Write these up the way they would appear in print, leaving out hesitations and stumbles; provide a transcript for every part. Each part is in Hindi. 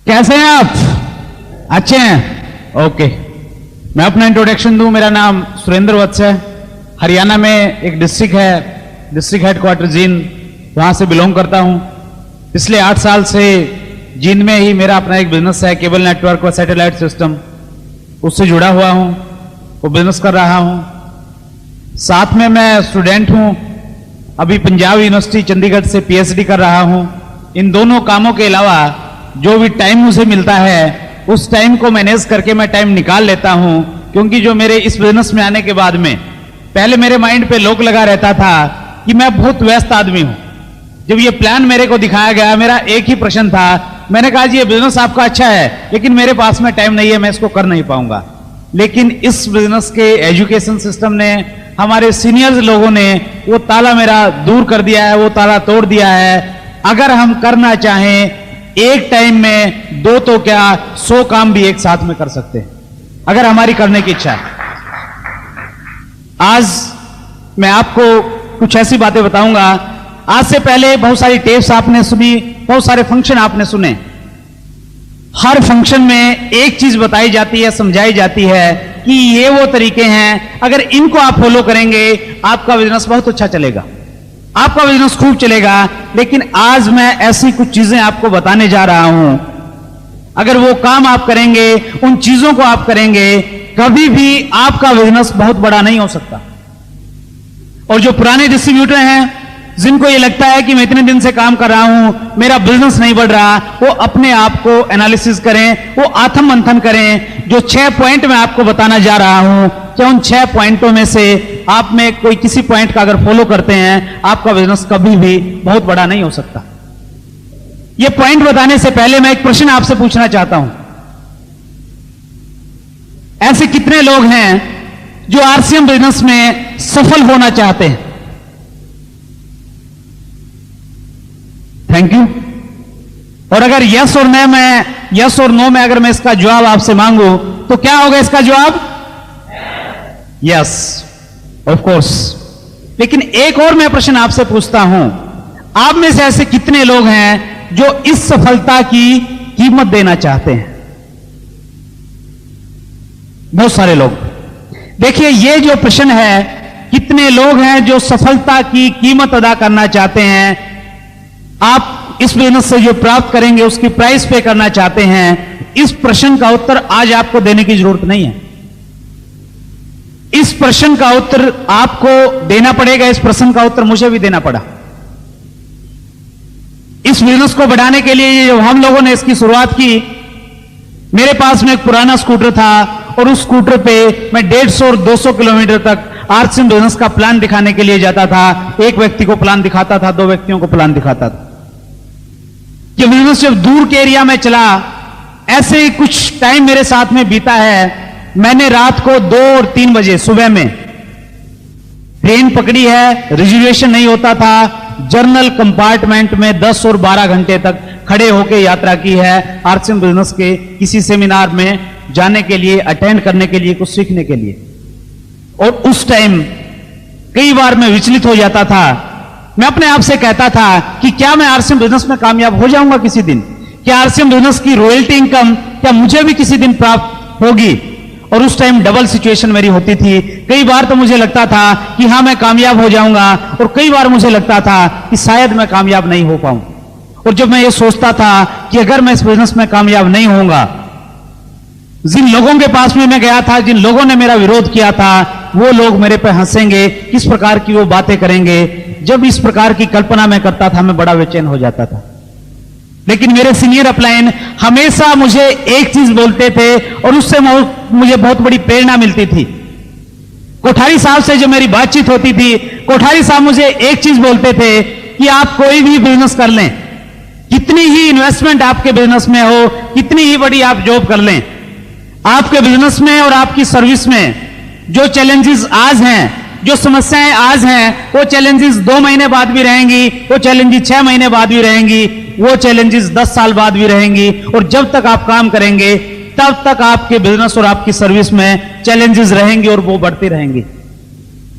कैसे हैं आप? अच्छे हैं? ओके, मैं अपना इंट्रोडक्शन दूं। मेरा नाम सुरेंद्र वत्स है। हरियाणा में एक डिस्ट्रिक्ट है, डिस्ट्रिक्ट हेडक्वार्टर जींद, वहां से बिलोंग करता हूं। पिछले 8 साल से जींद में ही मेरा अपना एक बिजनेस है, केबल नेटवर्क और सैटेलाइट सिस्टम, उससे जुड़ा हुआ हूं, वो बिजनेस कर रहा हूं। साथ में मैं स्टूडेंट हूं, अभी पंजाब यूनिवर्सिटी चंडीगढ़ से पीएचडी कर रहा हूं। इन दोनों कामों के अलावा जो भी टाइम मुझे मिलता है उस टाइम को मैनेज करके मैं टाइम निकाल लेता हूं, क्योंकि जो मेरे इस बिजनेस में आने के बाद में पहले मेरे माइंड पे लोक लगा रहता था कि मैं बहुत व्यस्त आदमी हूं। जब ये प्लान मेरे को दिखाया गया, मेरा एक ही प्रश्न था, मैंने कहा जी ये बिजनेस आपका अच्छा है लेकिन मेरे पास में टाइम नहीं है, मैं इसको कर नहीं पाऊंगा। लेकिन इस बिजनेस के एजुकेशन सिस्टम ने, हमारे सीनियर्स लोगों ने वो ताला मेरा दूर कर दिया है, वो ताला तोड़ दिया है। अगर हम करना चाहें एक टाइम में 2 तो क्या 100 काम भी एक साथ में कर सकते हैं, अगर हमारी करने की इच्छा है। आज मैं आपको कुछ ऐसी बातें बताऊंगा। आज से पहले बहुत सारी टेप्स आपने सुनी, बहुत सारे फंक्शन आपने सुने। हर फंक्शन में एक चीज बताई जाती है, समझाई जाती है कि ये वो तरीके हैं, अगर इनको आप फॉलो करेंगे आपका बिजनेस बहुत अच्छा चलेगा, आपका बिजनेस खूब चलेगा। लेकिन आज मैं ऐसी कुछ चीजें आपको बताने जा रहा हूं, अगर वो काम आप करेंगे, उन चीजों को आप करेंगे, कभी भी आपका बिजनेस बहुत बड़ा नहीं हो सकता। और जो पुराने डिस्ट्रीब्यूटर हैं, जिनको ये लगता है कि मैं इतने दिन से काम कर रहा हूं, मेरा बिजनेस नहीं बढ़ रहा, वो अपने आप को एनालिसिस करें, वो आत्म मंथन करें। जो 6 पॉइंट मैं आपको बताना जा रहा हूं, क्या उन 6 पॉइंटों में से आप में कोई किसी पॉइंट का अगर फॉलो करते हैं, आपका बिजनेस कभी भी बहुत बड़ा नहीं हो सकता। ये पॉइंट बताने से पहले मैं एक प्रश्न आपसे पूछना चाहता हूं। ऐसे कितने लोग हैं जो आरसीएम बिजनेस में सफल होना चाहते हैं? Thank you. और अगर यस और नो में अगर मैं इसका जवाब आपसे मांगू तो क्या होगा इसका जवाब? Yes, of course. लेकिन एक और मैं प्रश्न आपसे पूछता हूं, आप में से ऐसे कितने लोग हैं जो इस सफलता की कीमत देना चाहते हैं? बहुत सारे लोग। देखिए, ये जो प्रश्न है, कितने लोग हैं जो सफलता की कीमत अदा करना चाहते हैं, आप इस बिजनेस से जो प्राप्त करेंगे उसकी प्राइस पे करना चाहते हैं, इस प्रश्न का उत्तर आज आपको देने की जरूरत नहीं है। इस प्रश्न का उत्तर आपको देना पड़ेगा, इस प्रश्न का उत्तर मुझे भी देना पड़ा। इस बिजनेस को बढ़ाने के लिए जब हम लोगों ने इसकी शुरुआत की, मेरे पास में एक पुराना स्कूटर था और उस स्कूटर पे मैं 150 और 200 किलोमीटर तक आरसीएम बिजनेस का प्लान दिखाने के लिए जाता था। एक व्यक्ति को प्लान दिखाता था, 2 व्यक्तियों को प्लान दिखाता था। ये बिजनेस जब दूर के एरिया में चला, ऐसे ही कुछ टाइम मेरे साथ में बीता है। मैंने रात को 2 और 3 बजे सुबह में ट्रेन पकड़ी है, रिजर्वेशन नहीं होता था, जर्नल कंपार्टमेंट में 10 और 12 घंटे तक खड़े होकर यात्रा की है आरसीएम बिजनेस के किसी सेमिनार में जाने के लिए, अटेंड करने के लिए, कुछ सीखने के लिए। और उस टाइम कई बार मैं विचलित हो जाता था। मैं अपने आप से कहता था कि क्या मैं आरसीएम बिजनेस में कामयाब हो जाऊंगा किसी दिन? क्या आरसीएम बिजनेस की रॉयल्टी इनकम क्या मुझे भी किसी दिन प्राप्त होगी? और उस टाइम डबल सिचुएशन मेरी होती थी। कई बार तो मुझे लगता था कि हां मैं कामयाब हो जाऊंगा, और कई बार मुझे लगता था कि शायद मैं कामयाब नहीं हो पाऊं। और जब मैं ये सोचता था कि अगर मैं इस बिजनेस में कामयाब नहीं होऊंगा, जिन लोगों के पास में मैं गया था, जिन लोगों ने मेरा विरोध किया था, वो लोग मेरे पे हंसेंगे, किस प्रकार की वो बातें करेंगे। जब इस प्रकार की कल्पना मैं करता था, मैं बड़ा बेचैन हो जाता था। लेकिन मेरे सीनियर अपलाइन हमेशा मुझे एक चीज बोलते थे और उससे मुझे बहुत बड़ी प्रेरणा मिलती थी। कोठारी साहब से जब मेरी बातचीत होती थी, कोठारी साहब मुझे एक चीज बोलते थे कि आप कोई भी बिजनेस कर लें, कितनी ही इन्वेस्टमेंट आपके बिजनेस में हो, कितनी ही बड़ी आप जॉब कर लें, आपके बिजनेस में और आपकी सर्विस में जो चैलेंजेस आज हैं, जो समस्याएं आज हैं, वो चैलेंजेस 2 महीने बाद भी रहेंगी, वो चैलेंजेस 6 महीने बाद भी रहेंगी, वो चैलेंजेस 10 साल बाद भी रहेंगी। और जब तक आप काम करेंगे तब तक आपके बिजनेस और आपकी सर्विस में चैलेंजेस रहेंगी और वो बढ़ती रहेंगी।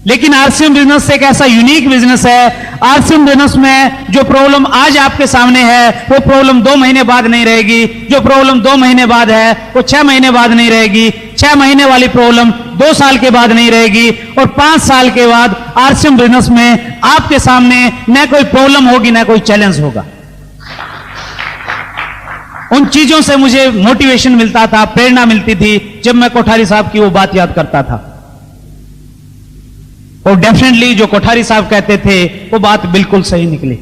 लेकिन आरसीएम बिजनेस एक ऐसा यूनिक बिजनेस है, आरसीएम बिजनेस में जो प्रॉब्लम आज आपके सामने है वो प्रॉब्लम 2 महीने बाद नहीं रहेगी, जो प्रॉब्लम 2 महीने बाद है वो 6 महीने बाद नहीं रहेगी, 6 महीने वाली प्रॉब्लम 2 साल के बाद नहीं रहेगी, और 5 साल के बाद आरसीएम बिजनेस में आपके सामने न कोई प्रॉब्लम होगी न कोई चैलेंज होगा। उन चीजों से मुझे मोटिवेशन मिलता था, प्रेरणा मिलती थी जब मैं कोठारी साहब की वो बात याद करता था। और डेफिनेटली जो कोठारी साहब कहते थे वो बात बिल्कुल सही निकली।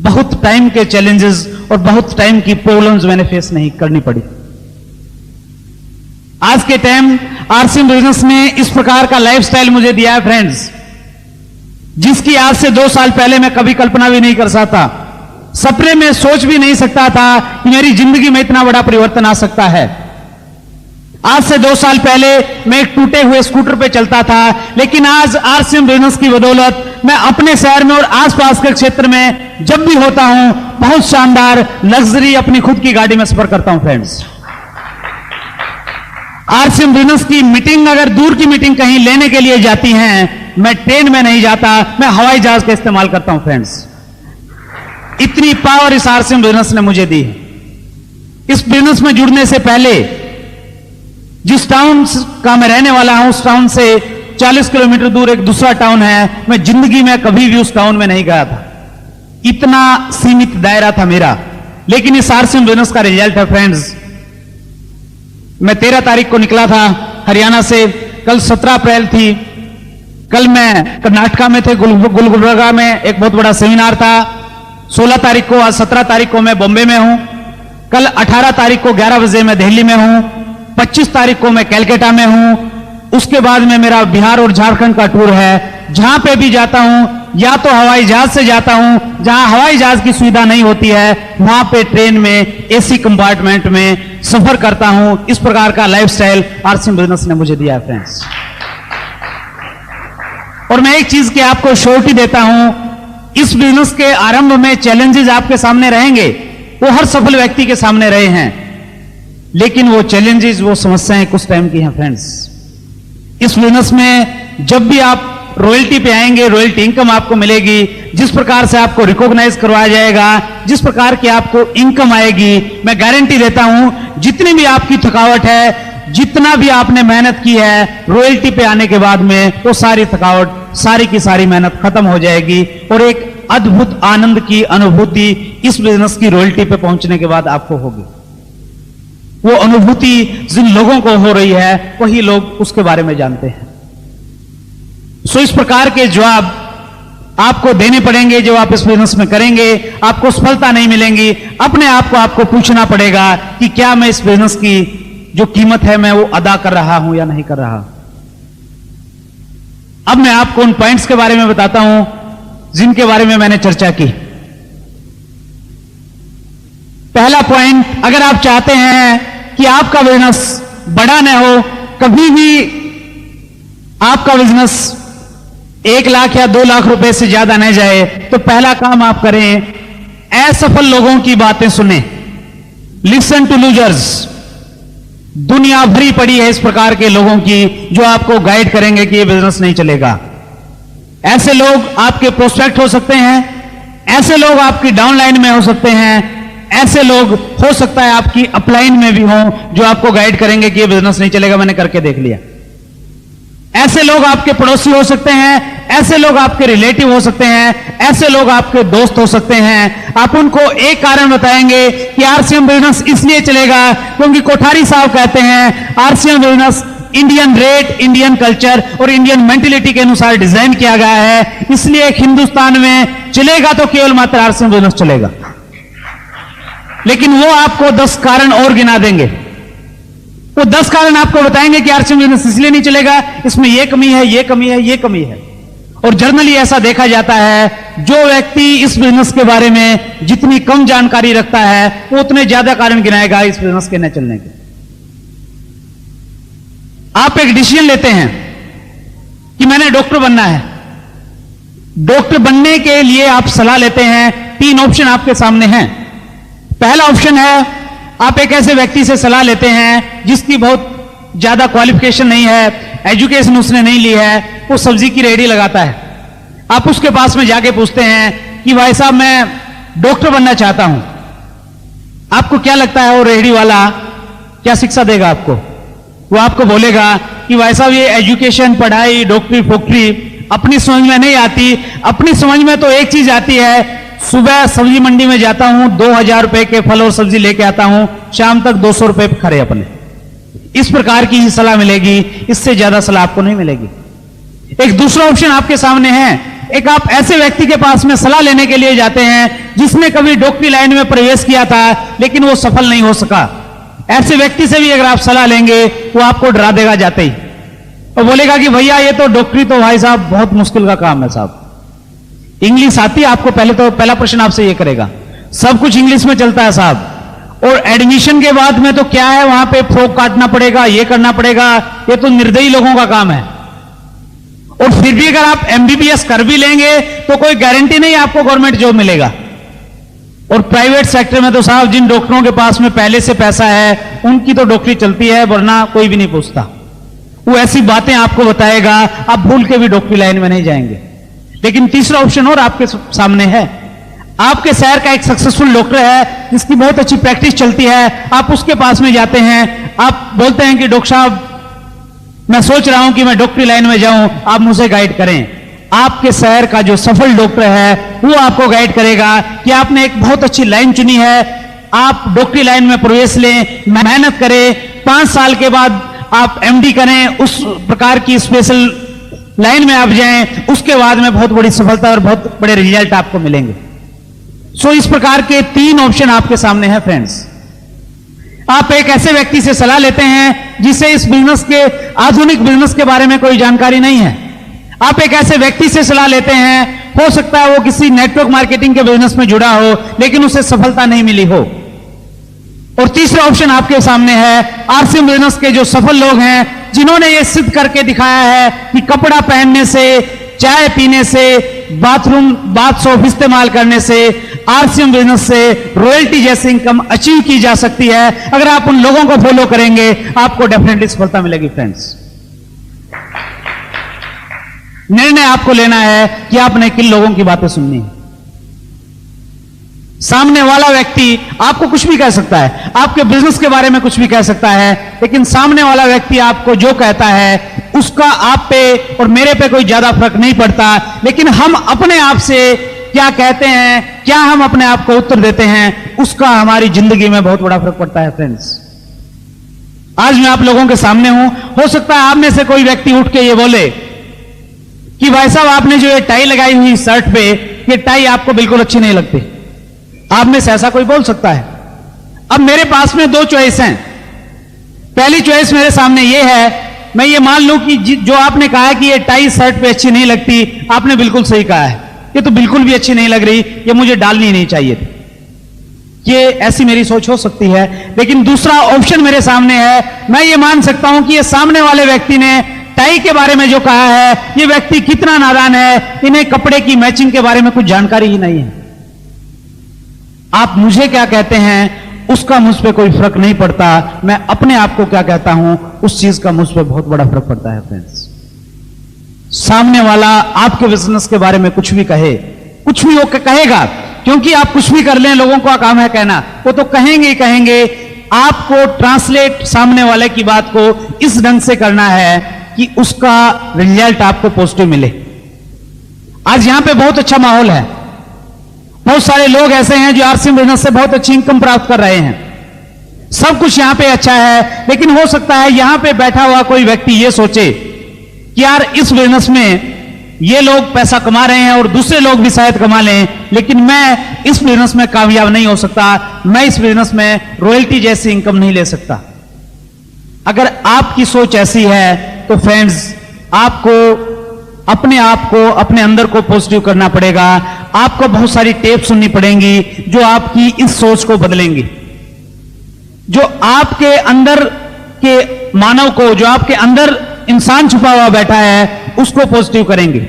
बहुत टाइम के चैलेंजेस और बहुत टाइम की प्रॉब्लम्स मैंने फेस नहीं करनी पड़ी। आज के टाइम आरसीएम बिजनेस ने इस प्रकार का लाइफस्टाइल मुझे दिया है फ्रेंड्स, जिसकी आज से 2 साल पहले मैं कभी कल्पना भी नहीं कर सकता, सपने में सोच भी नहीं सकता था कि मेरी जिंदगी में इतना बड़ा परिवर्तन आ सकता है। आज से 2 साल पहले मैं एक टूटे हुए स्कूटर पे चलता था, लेकिन आज आरसीएम बिजनेस की बदौलत मैं अपने शहर में और आसपास के क्षेत्र में जब भी होता हूं बहुत शानदार लग्जरी अपनी खुद की गाड़ी में सफर करता हूं फ्रेंड्स। आरसीएम बिजनेस की मीटिंग, अगर दूर की मीटिंग कहीं लेने के लिए जाती हैं, मैं ट्रेन में नहीं जाता, मैं हवाई जहाज का इस्तेमाल करता हूं फ्रेंड्स। इतनी पावर इस आरसीएम बिजनेस ने मुझे दी। इस बिजनेस में जुड़ने से पहले जिस टाउन का मैं रहने वाला हूं, उस टाउन से 40 किलोमीटर दूर एक दूसरा टाउन है, मैं जिंदगी में कभी भी उस टाउन में नहीं गया था। इतना सीमित दायरा था मेरा। लेकिन इस आरसीएम बिजनेस का रिजल्ट है फ्रेंड्स, मैं 13 तारीख को निकला था हरियाणा से, कल 17 अप्रैल थी, कल मैं कर्नाटका में थे, गुलबर्गा में एक बहुत बड़ा सेमिनार था। 16 तारीख को, आज 17 तारीख को मैं बॉम्बे में हूं, कल 18 तारीख को 11 बजे मैं दिल्ली में हूं, 25 तारीख को मैं कैलकाटा में हूं, उसके बाद में मेरा बिहार और झारखंड का टूर है। जहां पे भी जाता हूं या तो हवाई जहाज से जाता हूं, जहां हवाई जहाज की सुविधा नहीं होती है वहां पे ट्रेन में एसी कंपार्टमेंट में सफर करता हूं। इस प्रकार का लाइफस्टाइल आरसीएम बिजनेस ने मुझे दिया है फ्रेंड्स। और मैं एक चीज की आपको श्योरिटी देता हूं, इस बिजनेस के आरंभ में चैलेंजेस आपके सामने रहेंगे, वो हर सफल व्यक्ति के सामने रहे हैं, लेकिन वो चैलेंजेस, वो समस्याएं कुछ टाइम की हैं फ्रेंड्स। इस बिजनेस में जब भी आप रॉयल्टी पे आएंगे, रॉयल्टी इनकम आपको मिलेगी, जिस प्रकार से आपको रिकॉग्नाइज करवाया जाएगा, जिस प्रकार की आपको इनकम आएगी, मैं गारंटी देता हूं जितनी भी आपकी थकावट है, जितना भी आपने मेहनत की है, रॉयल्टी पे आने के बाद में वो सारी थकावट, सारी की सारी मेहनत खत्म हो जाएगी और एक अद्भुत आनंद की अनुभूति इस बिजनेस की रॉयल्टी पे पहुंचने के बाद आपको होगी। वो अनुभूति जिन लोगों को हो रही है वही लोग उसके बारे में जानते हैं। सो इस प्रकार के जवाब आपको देने पड़ेंगे जो आप इस बिजनेस में करेंगे, आपको सफलता नहीं मिलेंगी। अपने आप को आपको पूछना पड़ेगा कि क्या मैं इस बिजनेस की जो कीमत है मैं वो अदा कर रहा हूं या नहीं कर रहा। अब मैं आपको उन पॉइंट्स के बारे में बताता हूं जिनके बारे में मैंने चर्चा की। पहला पॉइंट, अगर आप चाहते हैं कि आपका बिजनेस बड़ा न हो, कभी भी आपका बिजनेस 1 लाख या 2 लाख रुपए से ज्यादा न जाए, तो पहला काम आप करें, असफल लोगों की बातें सुने। Listen to losers. दुनिया भरी पड़ी है इस प्रकार के लोगों की जो आपको गाइड करेंगे कि ये बिजनेस नहीं चलेगा। ऐसे लोग आपके प्रोस्पेक्ट हो सकते हैं, ऐसे लोग आपकी डाउनलाइन में हो सकते हैं, ऐसे लोग हो सकता है आपकी अपलाइन में भी हों जो आपको गाइड करेंगे कि ये बिजनेस नहीं चलेगा, मैंने करके देख लिया। ऐसे लोग आपके पड़ोसी हो सकते हैं, ऐसे लोग आपके रिलेटिव हो सकते हैं, ऐसे लोग आपके दोस्त हो सकते हैं। आप उनको एक कारण बताएंगे कि आरसीएम बिजनेस इसलिए चलेगा क्योंकि कोठारी साहब कहते हैं RCM business Indian rate, Indian culture और इंडियन मेंटेलिटी के अनुसार डिजाइन किया गया है, इसलिए हिंदुस्तान में चलेगा तो केवल मात्र आरसीएम बिजनेस चलेगा। लेकिन वो आपको 10 कारण और गिना देंगे। वो 10 कारण आपको बताएंगे कि आरसीएम बिजनेस इसलिए नहीं चलेगा, इसमें ये कमी है, ये कमी है, ये कमी है। और जनरली ऐसा देखा जाता है जो व्यक्ति इस बिजनेस के बारे में जितनी कम जानकारी रखता है वो उतने ज्यादा कारण गिनाएगा इस बिजनेस के न चलने के। आप एक डिसीजन लेते हैं कि मैंने डॉक्टर बनना है। डॉक्टर बनने के लिए आप सलाह लेते हैं, 3 ऑप्शन आपके सामने हैं। पहला ऑप्शन है आप एक ऐसे व्यक्ति से सलाह लेते हैं जिसकी बहुत ज्यादा क्वालिफिकेशन नहीं है, एजुकेशन उसने नहीं ली है, वो सब्जी की रेहड़ी लगाता है। आप उसके पास में जाके पूछते हैं कि भाई साहब मैं डॉक्टर बनना चाहता हूं, आपको क्या लगता है वो रेहड़ी वाला क्या शिक्षा देगा आपको? वो आपको बोलेगा कि भाई साहब ये एजुकेशन, पढ़ाई, डॉक्टरी फोक्टरी अपनी समझ में नहीं आती, अपनी समझ में तो एक चीज आती है, सुबह सब्जी मंडी में जाता हूं, 2000 रुपए के फल और सब्जी लेके आता हूं, शाम तक 200 रुपए खरे अपने। इस प्रकार की ही सलाह मिलेगी, इससे ज्यादा सलाह आपको नहीं मिलेगी। एक दूसरा ऑप्शन आपके सामने है, एक आप ऐसे व्यक्ति के पास में सलाह लेने के लिए जाते हैं जिसने कभी डॉक्टरी लाइन में प्रवेश किया था लेकिन वो सफल नहीं हो सका। ऐसे व्यक्ति से भी अगर आप सलाह लेंगे वो आपको डरा देगा जाते ही, और बोलेगा कि भैया ये तो डॉक्टरी तो भाई साहब बहुत मुश्किल का काम है साहब, इंग्लिश आती है आपको? पहला प्रश्न आपसे ये करेगा, सब कुछ इंग्लिश में चलता है साहब, और एडमिशन के बाद में तो क्या है, वहां पे फ्रॉक काटना पड़ेगा, ये करना पड़ेगा, ये तो निर्दयी लोगों का काम है। और फिर भी अगर आप एमबीबीएस कर भी लेंगे तो कोई गारंटी नहीं आपको गवर्नमेंट जॉब मिलेगा। और प्राइवेट सेक्टर में तो साहब जिन डॉक्टरों के पास में पहले से पैसा है उनकी तो डॉक्टरी चलती है, वरना कोई भी नहीं पूछता। वो ऐसी बातें आपको बताएगा, आप भूल के भी डॉक्टरी लाइन में नहीं जाएंगे। लेकिन तीसरा ऑप्शन और आपके सामने है, आपके शहर का एक सक्सेसफुल डॉक्टर है जिसकी बहुत अच्छी प्रैक्टिस चलती है, आप उसके पास में जाते हैं, आप बोलते हैं कि डॉक्टर साहब मैं सोच रहा हूं कि मैं डॉक्टरी लाइन में जाऊं, आप मुझे गाइड करें। आपके शहर का जो सफल डॉक्टर है वो आपको गाइड करेगा कि आपने एक बहुत अच्छी लाइन चुनी है, आप डॉक्टरी लाइन में प्रवेश लें, मेहनत करें, 5 साल के बाद आप एमडी करें, उस प्रकार की स्पेशल लाइन में आप जाएं, उसके बाद में बहुत बड़ी सफलता और बहुत बड़े रिजल्ट आपको मिलेंगे। सो इस प्रकार के 3 ऑप्शन आपके सामने हैं फ्रेंड्स। आप एक ऐसे व्यक्ति से सलाह लेते हैं जिसे इस बिजनेस के, आधुनिक बिजनेस के बारे में कोई जानकारी नहीं है। आप एक ऐसे व्यक्ति से सलाह लेते हैं, हो सकता है वो किसी नेटवर्क मार्केटिंग के बिजनेस में जुड़ा हो लेकिन उसे सफलता नहीं मिली हो। और तीसरा ऑप्शन आपके सामने है, आरसीएम बिजनेस के जो सफल लोग हैं जिन्होंने ये सिद्ध करके दिखाया है कि कपड़ा पहनने से, चाय पीने से, बाथ सोप इस्तेमाल करने से, आरसीएम बिजनेस से रॉयल्टी जैसी इनकम अचीव की जा सकती है। अगर आप उन लोगों को फॉलो करेंगे आपको डेफिनेटली सफलता मिलेगी फ्रेंड्स। निर्णय आपको लेना है कि आपने किन लोगों की बातें सुननी है। सामने वाला व्यक्ति आपको कुछ भी कह सकता है, आपके बिजनेस के बारे में कुछ भी कह सकता है, लेकिन सामने वाला व्यक्ति आपको जो कहता है उसका आप पे और मेरे पे कोई ज्यादा फर्क नहीं पड़ता, लेकिन हम अपने आप से क्या कहते हैं, क्या हम अपने आप को उत्तर देते हैं, उसका हमारी जिंदगी में बहुत बड़ा फर्क पड़ता है फ्रेंड्स। आज मैं आप लोगों के सामने हूं, हो सकता है आप में से कोई व्यक्ति उठ के ये बोले कि भाई साहब आपने जो ये टाई लगाई हुई शर्ट पे, ये टाई आपको बिल्कुल अच्छी नहीं लगती। आप में से ऐसा कोई बोल सकता है। अब मेरे पास में 2 चॉइस हैं। पहली चॉइस मेरे सामने ये है, मैं ये मान लूं कि जो आपने कहा कि ये टाई शर्ट पे अच्छी नहीं लगती, आपने बिल्कुल सही कहा है, ये तो बिल्कुल भी अच्छी नहीं लग रही, ये मुझे डालनी नहीं चाहिए थी। ये ऐसी मेरी सोच हो सकती है। लेकिन दूसरा ऑप्शन मेरे सामने है, मैं ये मान सकता हूं कि ये सामने वाले व्यक्ति ने टाई के बारे में जो कहा है, ये व्यक्ति कितना नादान है, इन्हें कपड़े की मैचिंग के बारे में कुछ जानकारी ही नहीं है। आप मुझे क्या कहते हैं उसका मुझ पे कोई फर्क नहीं पड़ता, मैं अपने आप को क्या कहता हूं उस चीज का मुझ पे बहुत बड़ा फर्क पड़ता है फ्रेंड्स। सामने वाला आपके बिजनेस के बारे में कुछ भी कहे, कुछ भी वो कहेगा, क्योंकि आप कुछ भी कर लें, लोगों का काम है कहना, वो तो कहेंगे ही कहेंगे। आपको ट्रांसलेट सामने वाले की बात को इस ढंग से करना है कि उसका रिजल्ट आपको पॉजिटिव मिले। आज यहां पे बहुत अच्छा माहौल है, बहुत सारे लोग ऐसे हैं जो आरसीएम बिजनेस से बहुत अच्छी इनकम प्राप्त कर रहे हैं, सब कुछ यहां पे अच्छा है। लेकिन हो सकता है यहां पे बैठा हुआ कोई व्यक्ति ये सोचे कि यार इस बिजनेस में ये लोग पैसा कमा रहे हैं और दूसरे लोग भी शायद कमा लें, लेकिन मैं इस बिजनेस में कामयाब नहीं हो सकता, मैं इस बिजनेस में रॉयल्टी जैसी इनकम नहीं ले सकता। अगर आपकी सोच ऐसी है तो फ्रेंड्स आपको अपने आप को, अपने अंदर को पॉजिटिव करना पड़ेगा। आपको बहुत सारी टेप सुननी पड़ेंगी जो आपकी इस सोच को बदलेंगी, जो आपके अंदर के मानव को, जो आपके अंदर इंसान छुपा हुआ बैठा है उसको पॉजिटिव करेंगे।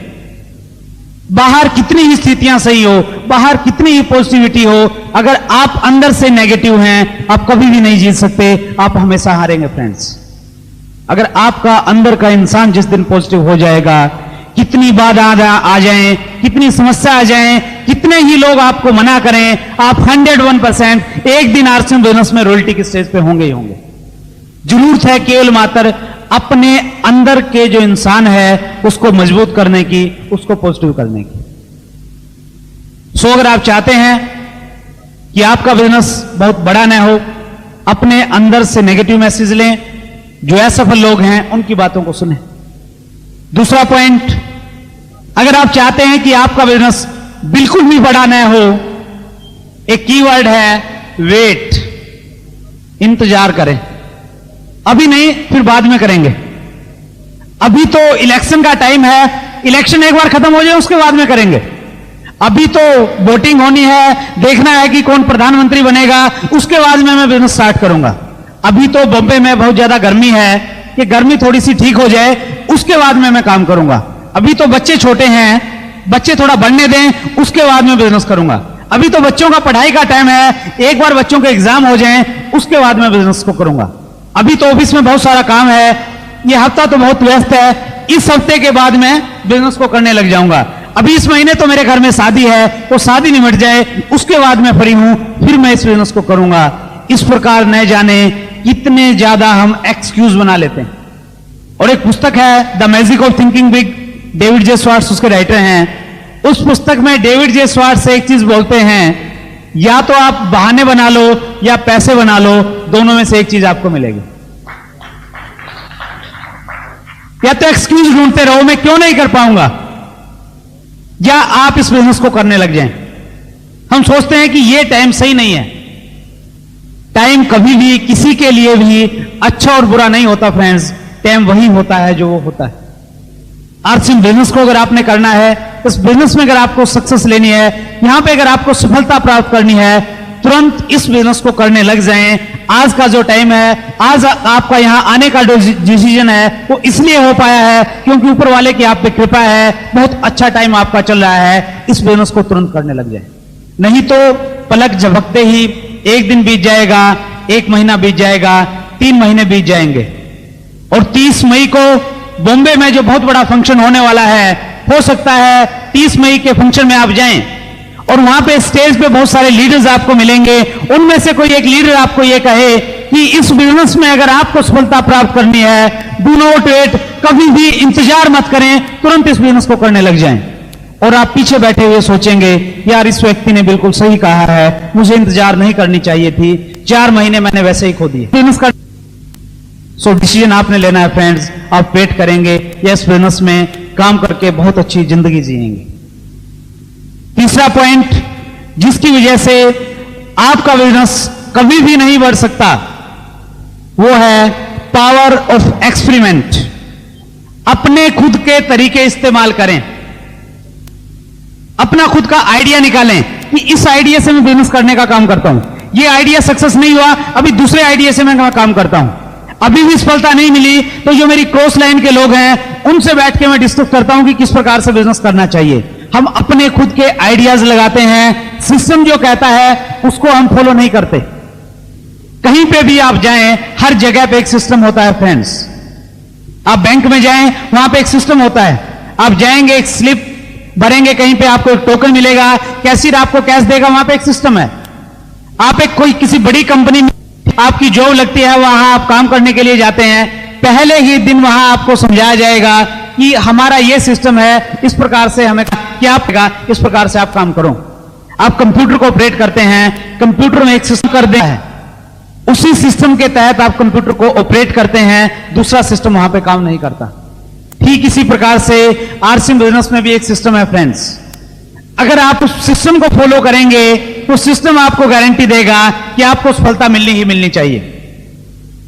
बाहर कितनी ही स्थितियां सही हो, बाहर कितनी ही पॉजिटिविटी हो, अगर आप अंदर से नेगेटिव हैं आप कभी भी नहीं जीत सकते, आप हमेशा हारेंगे फ्रेंड्स। अगर आपका अंदर का इंसान जिस दिन पॉजिटिव हो जाएगा, कितनी बाधा आ जाए, कितनी समस्या आ जाए, कितने ही लोग आपको मना करें, आप 101% एक दिन आरसीएम बिजनेस में रॉयल्टी की स्टेज पे होंगे ही होंगे। जरूरत है केवल मात्र अपने अंदर के जो इंसान है उसको मजबूत करने की, उसको पॉजिटिव करने की। सो अगर आप चाहते हैं कि आपका बिजनेस बहुत बड़ा ना हो, अपने अंदर से नेगेटिव मैसेज लें, जो असफल लोग हैं उनकी बातों को सुने। दूसरा पॉइंट, अगर आप चाहते हैं कि आपका बिजनेस बिल्कुल भी बड़ा ना हो, एक कीवर्ड है वेट, इंतजार करें। अभी नहीं, फिर बाद में करेंगे। अभी तो इलेक्शन का टाइम है, इलेक्शन एक बार खत्म हो जाए उसके बाद में करेंगे। अभी तो वोटिंग होनी है, देखना है कि कौन प्रधानमंत्री बनेगा, उसके बाद में मैं बिजनेस स्टार्ट करूंगा। अभी तो बॉम्बे में बहुत ज्यादा गर्मी है, कि गर्मी थोड़ी सी ठीक हो जाए उसके बाद में मैं काम करूंगा। अभी तो बच्चे छोटे हैं, बच्चे थोड़ा बढ़ने दें, उसके बाद में बिजनेस करूंगा। अभी तो बच्चों का पढ़ाई का टाइम है, एक बार बच्चों के एग्जाम हो जाएं उसके बाद में बिजनेस को करूंगा। अभी तो ऑफिस में बहुत सारा काम है, ये हफ्ता तो बहुत व्यस्त है, इस हफ्ते के बाद में बिजनेस को करने लग जाऊंगा। अभी इस महीने तो मेरे घर में शादी है, तो शादी निमट जाए उसके बाद मैं फ्री हूं, फिर मैं इस बिजनेस को करूंगा। इस प्रकार न जाने कितने ज्यादा हम एक्सक्यूज बना लेते हैं। और एक पुस्तक है the magic of thinking big, David J Swarts उसके राइटर हैं। उस पुस्तक में डेविड जे स्वार्ट्स एक चीज बोलते हैं, या तो आप बहाने बना लो या पैसे बना लो, दोनों में से एक चीज आपको मिलेगी। या तो एक्सक्यूज ढूंढते रहो मैं क्यों नहीं कर पाऊंगा, या आप इस बिजनेस को करने लग जाएं। हम सोचते हैं कि यह टाइम सही नहीं है। टाइम कभी भी किसी के लिए भी अच्छा और बुरा नहीं होता फ्रेंड्स, टाइम वही होता है जो वो होता है। आरसीएम बिजनेस को अगर आपने करना है, इस बिजनेस में अगर आपको सक्सेस लेनी है, यहां पे अगर आपको सफलता प्राप्त करनी है, तुरंत इस बिजनेस को करने लग जाएं। आज का जो टाइम है, आज आपका यहां आने का जो डिसीजन है वो इसलिए हो पाया है क्योंकि ऊपर वाले की आप पे कृपा है, बहुत अच्छा टाइम आपका चल रहा है। इस बिजनेस को तुरंत करने लग जाए, नहीं तो पलक झपकते ही एक दिन बीत जाएगा, एक महीना बीत जाएगा, 3 महीने बीत जाएंगे। और 30 मई को बॉम्बे में जो बहुत बड़ा फंक्शन होने वाला है, हो सकता है 30 मई के फंक्शन में आप जाएं और वहां पे स्टेज पे बहुत सारे लीडर्स आपको मिलेंगे। उनमें से कोई एक लीडर आपको यह कहे कि इस बिजनेस में अगर आपको सफलता प्राप्त करनी है, डू नॉट वेट, कभी भी इंतजार मत करें, तुरंत इस बिजनेस को करने लग जाएं। और आप पीछे बैठे हुए सोचेंगे यार इस व्यक्ति ने बिल्कुल सही कहा है, मुझे इंतजार नहीं करनी चाहिए थी, 4 महीने मैंने वैसे ही खो दिए बिजनेस का। सो डिसीजन आपने लेना है फ्रेंड्स, आप वेट करेंगे या इस बिजनेस में काम करके बहुत अच्छी जिंदगी जिएंगे। तीसरा पॉइंट जिसकी वजह से आपका बिजनेस कभी भी नहीं बढ़ सकता, वो है पावर ऑफ एक्सपेरिमेंट। अपने खुद के तरीके इस्तेमाल करें, अपना खुद का आइडिया निकालें कि इस आइडिया से मैं बिजनेस करने का काम करता हूं, ये आइडिया सक्सेस नहीं हुआ, अभी दूसरे आइडिया से मैं काम करता हूं, अभी भी सफलता नहीं मिली, तो जो मेरी क्रॉस लाइन के लोग हैं उनसे बैठ के मैं डिस्कस करता हूं कि किस प्रकार से बिजनेस करना चाहिए। हम अपने खुद के आइडियाज लगाते हैं, सिस्टम जो कहता है उसको हम फॉलो नहीं करते। कहीं पे भी आप जाएं, हर जगह पे एक सिस्टम होता है फ्रेंड्स। आप बैंक में जाएं, वहां पे एक सिस्टम होता है। आप जाएंगे, एक स्लिप भरेंगे, कहीं पे आपको एक टोकन मिलेगा, कैशियर आपको कैश देगा, वहां पे एक सिस्टम है। आप एक कोई किसी बड़ी कंपनी में आपकी जॉब लगती है, वहां आप काम करने के लिए जाते हैं, पहले ही दिन वहां आपको समझाया जाएगा कि हमारा यह सिस्टम है, इस प्रकार से हमें क्या पड़ेगा, इस प्रकार से आप काम करो। आप कंप्यूटर को ऑपरेट करते हैं, कंप्यूटर में एक सिस्टम कर दिया है, उसी सिस्टम के तहत आप कंप्यूटर को ऑपरेट करते हैं, दूसरा सिस्टम वहां पे काम नहीं करता। ठीक इसी प्रकार से आरसीएम बिजनेस में भी एक सिस्टम है फ्रेंड्स। अगर आप उस सिस्टम को फॉलो करेंगे तो सिस्टम आपको गारंटी देगा कि आपको सफलता मिलनी ही मिलनी चाहिए।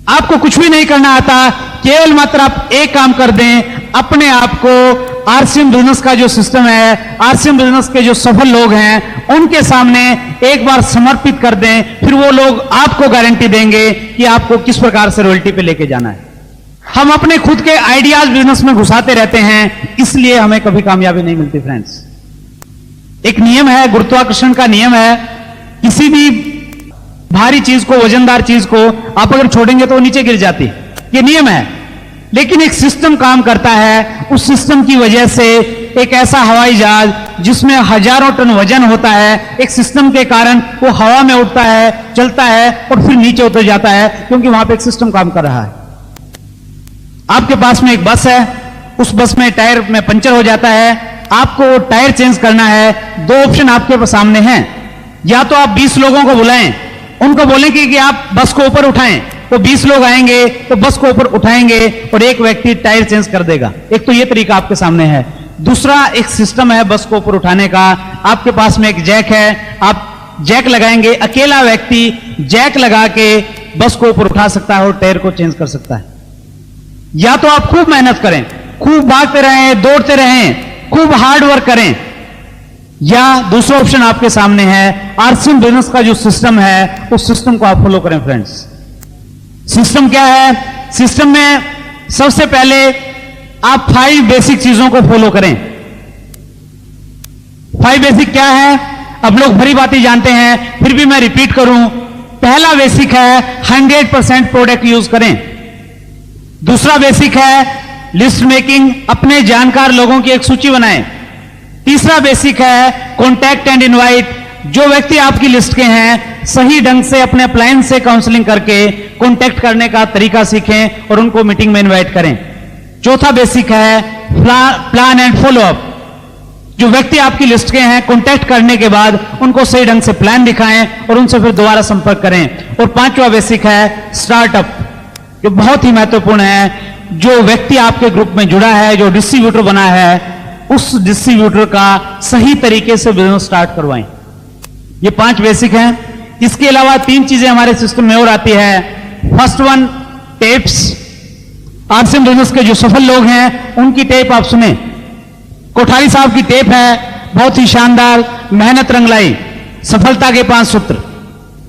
आपको कुछ भी नहीं करना आता, केवल मात्र आप एक काम कर दें, अपने आप को आरसीएम बिजनेस का जो सिस्टम है, आरसीएम बिजनेस के जो सफल लोग हैं उनके सामने एक बार समर्पित कर दें, फिर वो लोग आपको गारंटी देंगे कि आपको किस प्रकार से रॉयल्टी पे लेके जाना है। हम अपने खुद के आइडियाज बिजनेस में घुसाते रहते हैं, इसलिए हमें कभी कामयाबी नहीं मिलती फ्रेंड्स। एक नियम है, गुरुत्वाकर्षण का नियम है, किसी भी भारी चीज को, वजनदार चीज को आप अगर छोड़ेंगे तो वो नीचे गिर जाती है, ये नियम है। लेकिन एक सिस्टम काम करता है। उस सिस्टम की वजह से एक ऐसा हवाई जहाज जिसमें हजारों टन वजन होता है, एक सिस्टम के कारण वो हवा में उड़ता है, चलता है और फिर नीचे उतर जाता है, क्योंकि वहां पे एक सिस्टम काम कर रहा है। आपके पास में एक बस है, उस बस में टायर में पंचर हो जाता है, आपको टायर चेंज करना है। दो ऑप्शन आपके सामने हैं, या तो आप 20 लोगों को बुलाएं, उनको बोलें कि आप बस को ऊपर उठाएं, तो 20 लोग आएंगे तो बस को ऊपर उठाएंगे और एक व्यक्ति टायर चेंज कर देगा। एक तो ये तरीका आपके सामने है। दूसरा एक सिस्टम है बस को ऊपर उठाने का। आपके पास में एक जैक है, आप जैक लगाएंगे, अकेला व्यक्ति जैक लगा के बस को ऊपर उठा सकता है और टायर को चेंज कर सकता है। या तो आप खूब मेहनत करें, खूब भागते रहें, दौड़ते रहें, खूब हार्ड वर्क करें, या दूसरा ऑप्शन आपके सामने है, आरसीएम बिजनेस का जो सिस्टम है उस सिस्टम को आप फॉलो करें। फ्रेंड्स, सिस्टम क्या है? सिस्टम में सबसे पहले आप 5 बेसिक चीजों को फॉलो करें। 5 बेसिक क्या है? अब लोग भरी बातें जानते हैं, फिर भी मैं रिपीट करूं। पहला बेसिक है 100% प्रोडक्ट यूज करें। दूसरा बेसिक है लिस्ट मेकिंग, अपने जानकार लोगों की एक सूची बनाएं। तीसरा बेसिक है कॉन्टैक्ट एंड इनवाइट, जो व्यक्ति आपकी लिस्ट के हैं सही ढंग से अपने अपलायंस से काउंसलिंग करके कॉन्टैक्ट करने का तरीका सीखें और उनको मीटिंग में इनवाइट करें। चौथा बेसिक है प्लान एंड फॉलो अप, जो व्यक्ति आपकी लिस्ट के हैं कॉन्टैक्ट करने के बाद उनको सही ढंग से प्लान दिखाएं और उनसे फिर दोबारा संपर्क करें। और पांचवा बेसिक है स्टार्टअप, जो बहुत ही महत्वपूर्ण है। जो व्यक्ति आपके ग्रुप में जुड़ा है, जो डिस्ट्रीब्यूटर बना है, उस डिस्ट्रीब्यूटर का सही तरीके से बिजनेस स्टार्ट करवाएं। ये 5 बेसिक हैं। इसके अलावा 3 चीजें हमारे सिस्टम में और आती है। First one, tapes. RCM business के जो सफल लोग हैं उनकी टेप आप सुने। कोठारी साहब की टेप है, बहुत ही शानदार, मेहनत रंग लाई, सफलता के 5 सूत्र।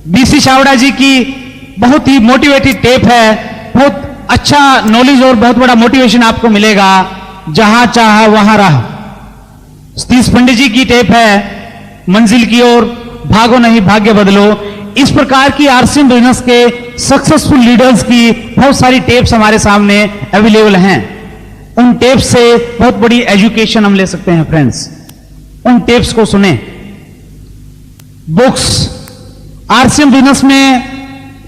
बीसी छावड़ा जी की बहुत ही मोटिवेटेड टेप है, बहुत अच्छा नॉलेज और बहुत बड़ा मोटिवेशन आपको मिलेगा। जहां चाह वहां राह। सतीश पंडित जी की टेप है, मंजिल की ओर भागो नहीं भाग्य बदलो। इस प्रकार की आरसीएम बिजनेस के सक्सेसफुल लीडर्स की बहुत सारी टेप्स हमारे सामने अवेलेबल हैं। उन टेप्स से बहुत बड़ी एजुकेशन हम ले सकते हैं। फ्रेंड्स, उन टेप्स को सुने। बुक्स, आरसीएम बिजनेस में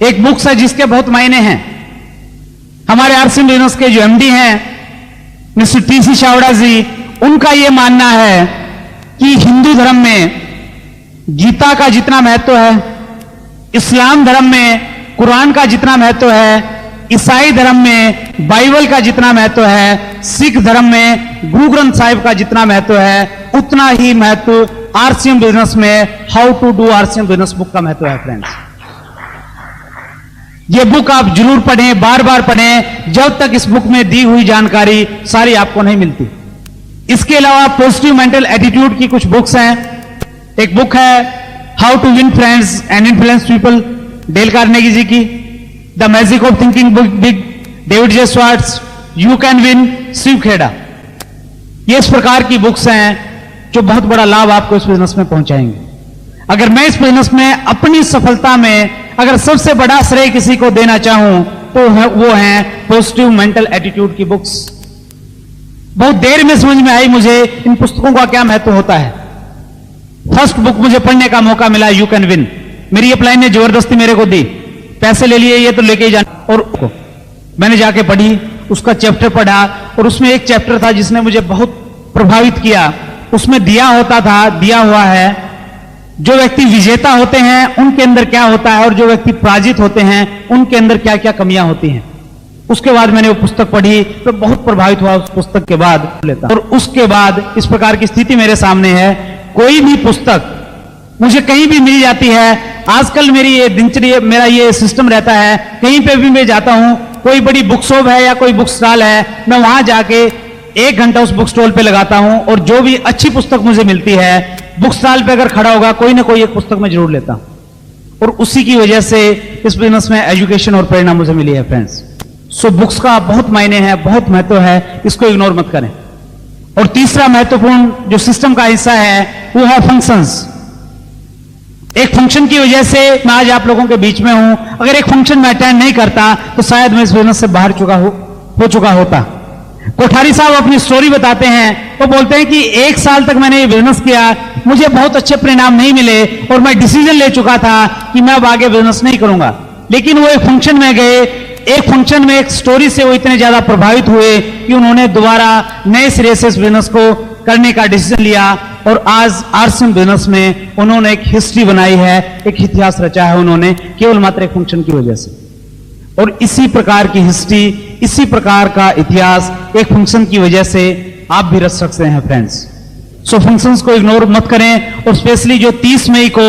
एक बुक्स है जिसके बहुत मायने हैं। हमारे आरसीएम बिजनेस के जो एमडी हैं मिस्टर टीसी छावड़ा जी, उनका यह मानना है कि हिंदू धर्म में गीता का जितना महत्व है, इस्लाम धर्म में कुरान का जितना महत्व है, ईसाई धर्म में बाइबल का जितना महत्व है, सिख धर्म में गुरु ग्रंथ साहिब का जितना महत्व है, उतना ही महत्व आरसीएम बिजनेस में how to do RCM business book का महत्व है। फ्रेंड्स, ये बुक आप जरूर पढ़ें, बार बार पढ़ें, जब तक इस बुक में दी हुई जानकारी सारी आपको नहीं मिलती। इसके अलावा पॉजिटिव मेंटल एटीट्यूड की कुछ बुक्स हैं। एक बुक है how to win friends and influence people, Dale Carnegie ji की। The magic of thinking big, David J Schwartz, you can win, Shiv Khera. ये इस प्रकार की बुक्स हैं जो बहुत बड़ा लाभ आपको इस बिजनेस में पहुंचाएंगे। अगर मैं इस बिजनेस में अपनी सफलता में अगर सबसे बड़ा श्रेय किसी को देना चाहूं तो वो है पॉजिटिव मेंटल एटीट्यूड की बुक्स। बहुत देर में समझ में आई मुझे इन पुस्तकों का क्या महत्व होता है। फर्स्ट बुक मुझे पढ़ने का मौका मिला, यू कैन विन। मेरी अपलाइन ने जबरदस्ती मेरे को दी, पैसे ले लिए, ये तो लेके ही जाना। और मैंने जाके पढ़ी, उसका चैप्टर पढ़ा और उसमें एक चैप्टर था जिसने मुझे बहुत प्रभावित किया। उसमें दिया हुआ है जो व्यक्ति विजेता होते हैं उनके अंदर क्या होता है और जो व्यक्ति पराजित होते हैं उनके अंदर क्या क्या कमियां होती हैं। उसके बाद मैंने वो पुस्तक पढ़ी तो बहुत प्रभावित हुआ उस पुस्तक के बाद लेता। और उसके बाद इस प्रकार की स्थिति मेरे सामने है, कोई भी पुस्तक मुझे कहीं भी मिल जाती है। आजकल मेरी ये दिनचर्या, मेरा ये सिस्टम रहता है, कहीं पे भी मैं जाता हूं, कोई बड़ी बुक शॉप है या कोई बुक स्टॉल है, मैं वहां जाके 1 घंटा उस बुक स्टॉल पे लगाता हूं और जो भी अच्छी पुस्तक मुझे मिलती है, बुक स्टॉल पे अगर खड़ा होगा कोई ना कोई एक पुस्तक में जरूर लेता हूं। और उसी की वजह से इस बिजनेस में एजुकेशन और प्रेरणा मुझे मिली है। फ्रेंड्स, सो बुक्स का बहुत मायने है, बहुत महत्व है, इसको इग्नोर मत करें। और तीसरा महत्वपूर्ण जो सिस्टम का हिस्सा है वो है फंक्शंस। एक फंक्शन की वजह से मैं आज आप लोगों के बीच में हूं। अगर एक फंक्शन मैं अटेंड नहीं करता तो शायद मैं इस बिजनेस से बाहर हो चुका होता। कोठारी साहब अपनी स्टोरी बताते हैं, वो बोलते हैं कि 1 साल तक मैंने ये बिजनेस किया, मुझे बहुत अच्छे परिणाम नहीं मिले और मैं डिसीजन ले चुका था कि मैं अब आगे बिजनेस नहीं करूंगा। लेकिन वो एक फंक्शन में गए, एक फंक्शन में एक स्टोरी से वो इतने ज्यादा प्रभावित हुए कि उन्होंने दोबारा नए सिरे से इस बिजनेस को करने का डिसीजन लिया और आज आरसीएम बिजनेस में उन्होंने एक हिस्ट्री बनाई है, एक इतिहास रचा है उन्होंने, केवल मात्र एक फंक्शन की वजह से। और इसी प्रकार की हिस्ट्री, इसी प्रकार का इतिहास एक फंक्शन की वजह से आप भी रच सकते हैं फ्रेंड्स। सो फंक्शंस को इग्नोर मत करें, और स्पेशली जो 30 मई को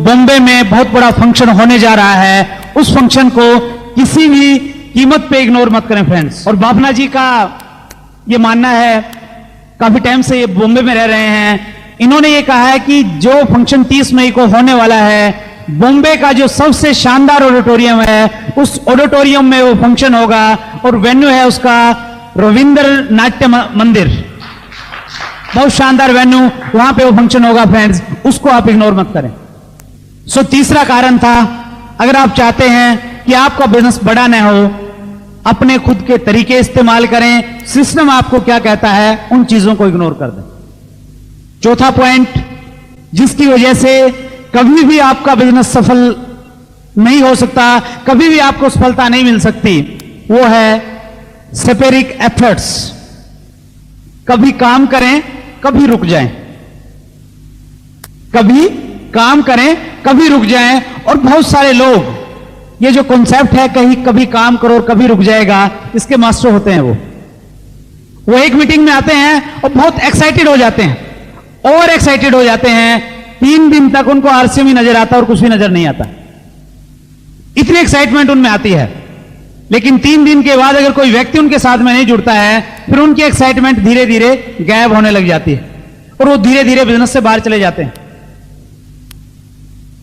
बॉम्बे में बहुत बड़ा फंक्शन होने जा रहा है, उस फंक्शन को किसी भी कीमत पे इग्नोर मत करें फ्रेंड्स। और बापना जी का ये मानना है, काफी टाइम से ये बॉम्बे में रह रहे हैं, इन्होंने ये कहा है कि जो फंक्शन 30 मई को होने वाला है, बॉम्बे का जो सबसे शानदार ऑडिटोरियम है, उस ऑडिटोरियम में वो फंक्शन होगा और वेन्यू है उसका रविंद्र नाट्य मंदिर, बहुत शानदार वेन्यू, वहां पे वो फंक्शन होगा फ्रेंड्स, उसको आप इग्नोर मत करें। सो तीसरा कारण था, अगर आप चाहते हैं कि आपका बिजनेस बड़ा न हो, अपने खुद के तरीके इस्तेमाल करें, सिस्टम आपको क्या कहता है उन चीजों को इग्नोर कर दें। चौथा पॉइंट, जिसकी वजह से कभी भी आपका बिजनेस सफल नहीं हो सकता, कभी भी आपको सफलता नहीं मिल सकती, वो है सेपेरिक एफर्ट्स। कभी काम करें, कभी रुक जाएं, कभी काम करें, कभी रुक जाएं। और बहुत सारे लोग ये जो कॉन्सेप्ट है कहीं कभी काम करो और कभी रुक जाएगा, इसके मास्टर होते हैं। वो एक मीटिंग में आते हैं और बहुत एक्साइटेड हो जाते हैं, और एक्साइटेड हो जाते हैं, 3 दिन तक उनको आरसीएम ही नजर आता और कुछ भी नजर नहीं आता, इतनी एक्साइटमेंट उनमें आती है। लेकिन 3 दिन के बाद अगर कोई व्यक्ति उनके साथ में नहीं जुड़ता है, फिर उनकी एक्साइटमेंट धीरे धीरे गायब होने लग जाती है और वो धीरे धीरे बिजनेस से बाहर चले जाते हैं।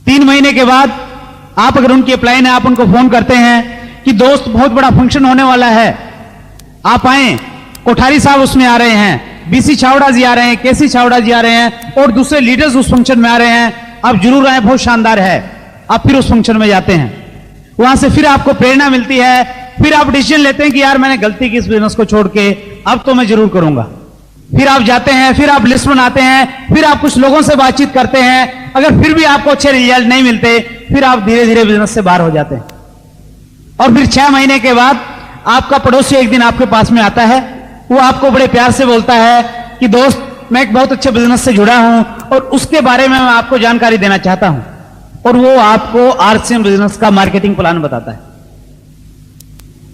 3 महीने के बाद आप अगर उनकी अपलाइन है, आप उनको फोन करते हैं कि दोस्त बहुत बड़ा फंक्शन होने वाला है, आप आए, कोठारी साहब उसमें आ रहे हैं, बीसी छावड़ा जी आ रहे हैं, केसी छावड़ा जी आ रहे हैं और दूसरे लीडर्स उस फंक्शन में आ रहे हैं, आप जरूर आए, बहुत शानदार है। आप फिर उस फंक्शन में जाते हैं, वहां से फिर आपको प्रेरणा मिलती है, फिर आप डिसीजन लेते हैं कि यार मैंने गलती की इस बिजनेस को छोड़ के, अब तो मैं जरूर करूंगा। फिर आप जाते हैं, फिर आप लिस्ट बनाते हैं, फिर आप कुछ लोगों से बातचीत करते हैं, अगर फिर भी आपको अच्छे रिजल्ट नहीं मिलते, फिर आप धीरे धीरे बिजनेस से बाहर हो जाते हैं। और फिर 6 महीने के बाद आपका पड़ोसी एक दिन आपके पास में आता है, वो आपको बड़े प्यार से बोलता है कि दोस्त मैं एक बहुत अच्छे बिजनेस से जुड़ा हूं और उसके बारे में मैं आपको जानकारी देना चाहता हूं, और वो आपको आरसीएम बिजनेस का मार्केटिंग प्लान बताता है।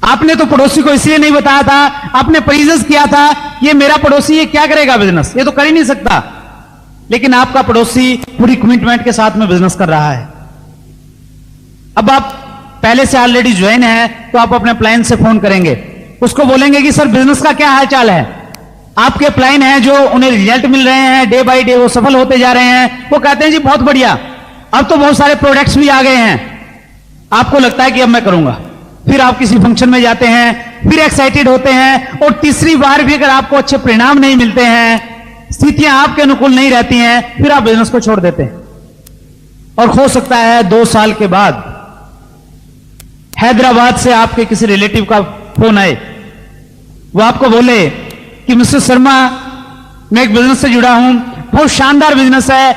आपने तो पड़ोसी को इसलिए नहीं बताया था, आपने परिजस किया था, ये मेरा पड़ोसी ये क्या करेगा बिजनेस, ये तो कर ही नहीं सकता। लेकिन आपका पड़ोसी पूरी कमिटमेंट के साथ में बिजनेस कर रहा है। अब आप पहले से ऑलरेडी ज्वाइन है, तो आप अपने प्लान से फोन करेंगे, उसको बोलेंगे कि सर बिजनेस का क्या हाल चाल है। आपके प्लान है जो उन्हें रिजल्ट मिल रहे हैं, डे बाय डे वो सफल होते जा रहे हैं, वो कहते हैं जी बहुत बढ़िया, अब तो बहुत सारे प्रोडक्ट्स भी आ गए हैं। आपको लगता है कि अब मैं करूंगा, फिर आप किसी फंक्शन में जाते हैं, फिर एक्साइटेड होते हैं, और तीसरी बार भी अगर आपको अच्छे परिणाम नहीं मिलते हैं, स्थितियां आपके अनुकूल नहीं रहती हैं, फिर आप बिजनेस को छोड़ देते हैं। और हो सकता है 2 साल के बाद हैदराबाद से आपके किसी रिलेटिव का फोन आए, वो आपको बोले कि मिस्टर शर्मा मैं एक बिजनेस से जुड़ा हूं, बहुत शानदार बिजनेस है,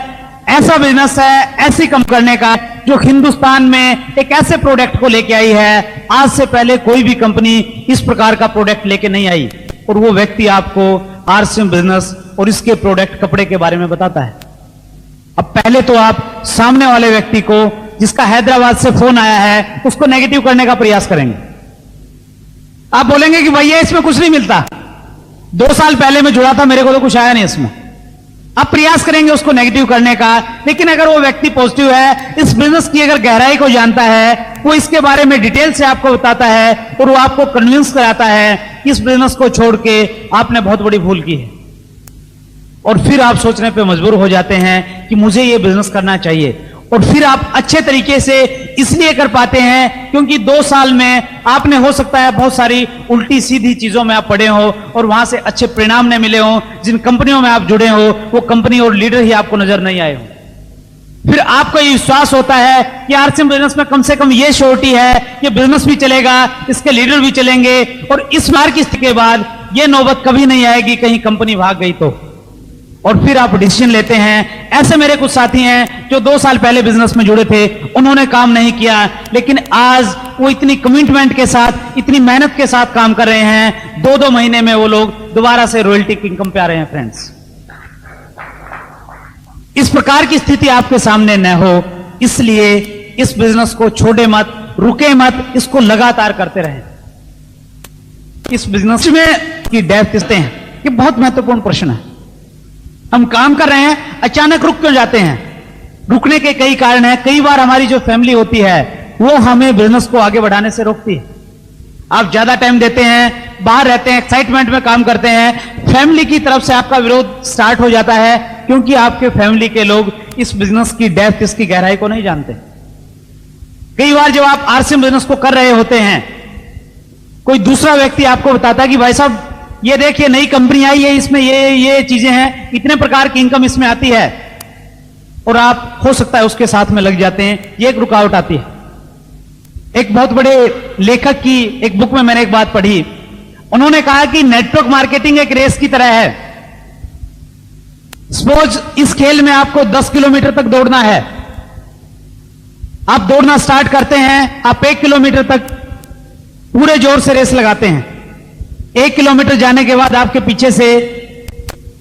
ऐसा बिजनेस है, ऐसी कम करने का जो हिंदुस्तान में एक ऐसे प्रोडक्ट को लेके आई है, आज से पहले कोई भी कंपनी इस प्रकार का प्रोडक्ट लेके नहीं आई। और वो व्यक्ति आपको आरसीएम बिजनेस और इसके प्रोडक्ट कपड़े के बारे में बताता है। अब पहले तो आप सामने वाले व्यक्ति को जिसका हैदराबाद से फोन आया है, उसको नेगेटिव करने का प्रयास करेंगे। आप बोलेंगे कि भैया इसमें कुछ नहीं मिलता, 2 साल पहले मैं जुड़ा था, मेरे को तो कुछ आया नहीं इसमें। आप प्रयास करेंगे उसको नेगेटिव करने का। लेकिन अगर वो व्यक्ति पॉजिटिव है, इस बिजनेस की अगर गहराई को जानता है, वो इसके बारे में डिटेल से आपको बताता है और वो आपको कन्विंस कराता है कि इस बिजनेस को छोड़ के आपने बहुत बड़ी भूल की है, और फिर आप सोचने पे मजबूर हो जाते हैं कि मुझे ये बिजनेस करना चाहिए। और फिर आप अच्छे तरीके से इसलिए कर पाते हैं क्योंकि 2 साल में आपने हो सकता है बहुत सारी उल्टी सीधी चीजों में आप पड़े हो और वहां से अच्छे परिणाम न मिले हो। जिन कंपनियों में आप जुड़े हो वो कंपनी और लीडर ही आपको नजर नहीं आए हो। फिर आपको ये विश्वास होता है कि आरसीएम बिजनेस में कम से कम ये श्योरिटी है कि बिजनेस भी चलेगा, इसके लीडर भी चलेंगे, और इस बार की स्थिति के बाद ये नौबत कभी नहीं आएगी कहीं कंपनी भाग गई तो। और फिर आप डिसीजन लेते हैं। ऐसे मेरे कुछ साथी हैं जो 2 साल पहले बिजनेस में जुड़े थे, उन्होंने काम नहीं किया, लेकिन आज वो इतनी कमिटमेंट के साथ, इतनी मेहनत के साथ काम कर रहे हैं। 2-2 महीने में वो लोग दोबारा से रॉयल्टी की इनकम पे आ रहे हैं। फ्रेंड्स, इस प्रकार की स्थिति आपके सामने न हो, इसलिए इस बिजनेस को छोड़े मत, रुके मत, इसको लगातार करते रहें। इस बिजनेस में की डेप्थ किसते हैं, ये बहुत महत्वपूर्ण प्रश्न है। हम काम कर रहे हैं, अचानक रुक क्यों जाते हैं? रुकने के कई कारण हैं। कई बार हमारी जो फैमिली होती है वो हमें बिजनेस को आगे बढ़ाने से रोकती है। आप ज्यादा टाइम देते हैं, बाहर रहते हैं, एक्साइटमेंट में काम करते हैं, फैमिली की तरफ से आपका विरोध स्टार्ट हो जाता है, क्योंकि आपके फैमिली के लोग इस बिजनेस की डेप्थ, इसकी गहराई को नहीं जानते। कई बार जब आप आरसीएम बिजनेस को कर रहे होते हैं, कोई दूसरा व्यक्ति आपको बताता है कि भाई साहब ये देखिए नई कंपनी आई है, इसमें ये चीजें हैं, इतने प्रकार की इनकम इसमें आती है, और आप हो सकता है उसके साथ में लग जाते हैं। ये एक रुकावट आती है। एक बहुत बड़े लेखक की एक बुक में मैंने एक बात पढ़ी, उन्होंने कहा कि नेटवर्क मार्केटिंग एक रेस की तरह है। सपोज इस खेल में आपको 10 किलोमीटर तक दौड़ना है। आप दौड़ना स्टार्ट करते हैं, आप 1 किलोमीटर तक पूरे जोर से रेस लगाते हैं। 1 किलोमीटर जाने के बाद आपके पीछे से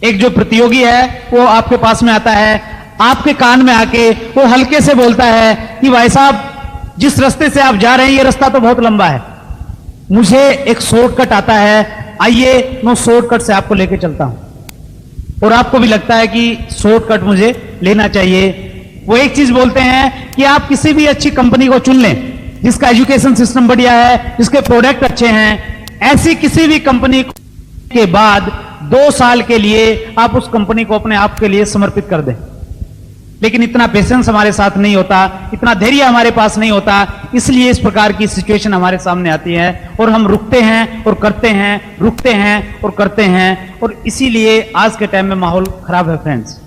एक जो प्रतियोगी है वो आपके पास में आता है, आपके कान में आके वो हल्के से बोलता है कि भाई साहब जिस रास्ते से आप जा रहे हैं ये रास्ता तो बहुत लंबा है, मुझे एक शॉर्टकट आता है, आइए मैं शॉर्टकट से आपको लेके चलता हूं। और आपको भी लगता है कि शॉर्टकट मुझे लेना चाहिए। वो एक चीज बोलते हैं कि आप किसी भी अच्छी कंपनी को चुन लें जिसका एजुकेशन सिस्टम बढ़िया है, जिसके प्रोडक्ट अच्छे हैं, ऐसी किसी भी कंपनी के बाद 2 साल के लिए आप उस कंपनी को अपने आप के लिए समर्पित कर दें। लेकिन इतना पेशेंस हमारे साथ नहीं होता, इतना धैर्य हमारे पास नहीं होता, इसलिए इस प्रकार की सिचुएशन हमारे सामने आती है और हम रुकते हैं और करते हैं, रुकते हैं और करते हैं, और इसीलिए आज के टाइम में माहौल खराब है। फ्रेंड्स,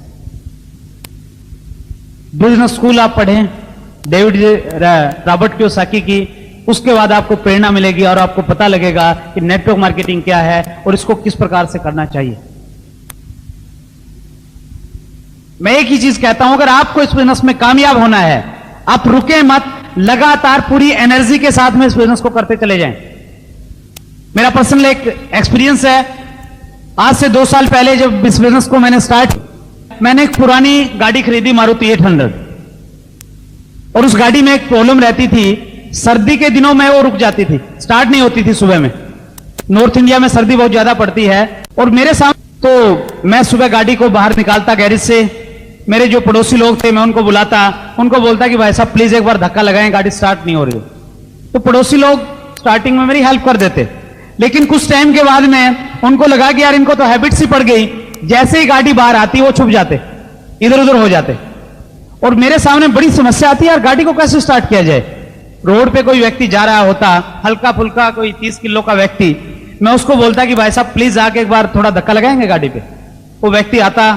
बिजनेस स्कूल आप पढ़ें डेविड रॉबर्ट कियोसाकी की, उसके बाद आपको प्रेरणा मिलेगी और आपको पता लगेगा कि नेटवर्क मार्केटिंग क्या है और इसको किस प्रकार से करना चाहिए। मैं एक ही चीज कहता हूं, अगर आपको इस बिजनेस में कामयाब होना है, आप रुके मत, लगातार पूरी एनर्जी के साथ में इस बिजनेस को करते चले जाएं। मेरा पर्सनल एक एक्सपीरियंस है। आज से 2 साल पहले जब इस बिजनेस को मैंने एक पुरानी गाड़ी खरीदी, मारुति 800, और उस गाड़ी में एक प्रॉब्लम रहती थी, सर्दी के दिनों में वो रुक जाती थी, स्टार्ट नहीं होती थी सुबह में। नॉर्थ इंडिया में सर्दी बहुत ज्यादा पड़ती है, और मेरे सामने तो मैं सुबह गाड़ी को बाहर निकालता गैरेज से, मेरे जो पड़ोसी लोग थे मैं उनको बुलाता, उनको बोलता कि भाई साहब प्लीज एक बार धक्का लगाएं, गाड़ी स्टार्ट नहीं हो रही। तो पड़ोसी लोग स्टार्टिंग में मेरी हेल्प कर देते, लेकिन कुछ टाइम के बाद में उनको लगा कि यार इनको तो हैबिट सी पड़ गई, जैसे ही गाड़ी बाहर आती वो छुप जाते, इधर उधर हो जाते, और मेरे सामने बड़ी समस्या आती है, यार गाड़ी को कैसे स्टार्ट किया जाए। रोड पे कोई व्यक्ति जा रहा होता, हल्का फुल्का कोई 30 किलो का व्यक्ति, मैं उसको बोलता कि भाई साहब प्लीज आके एक बार थोड़ा धक्का लगाएंगे गाड़ी पे। वो व्यक्ति आता,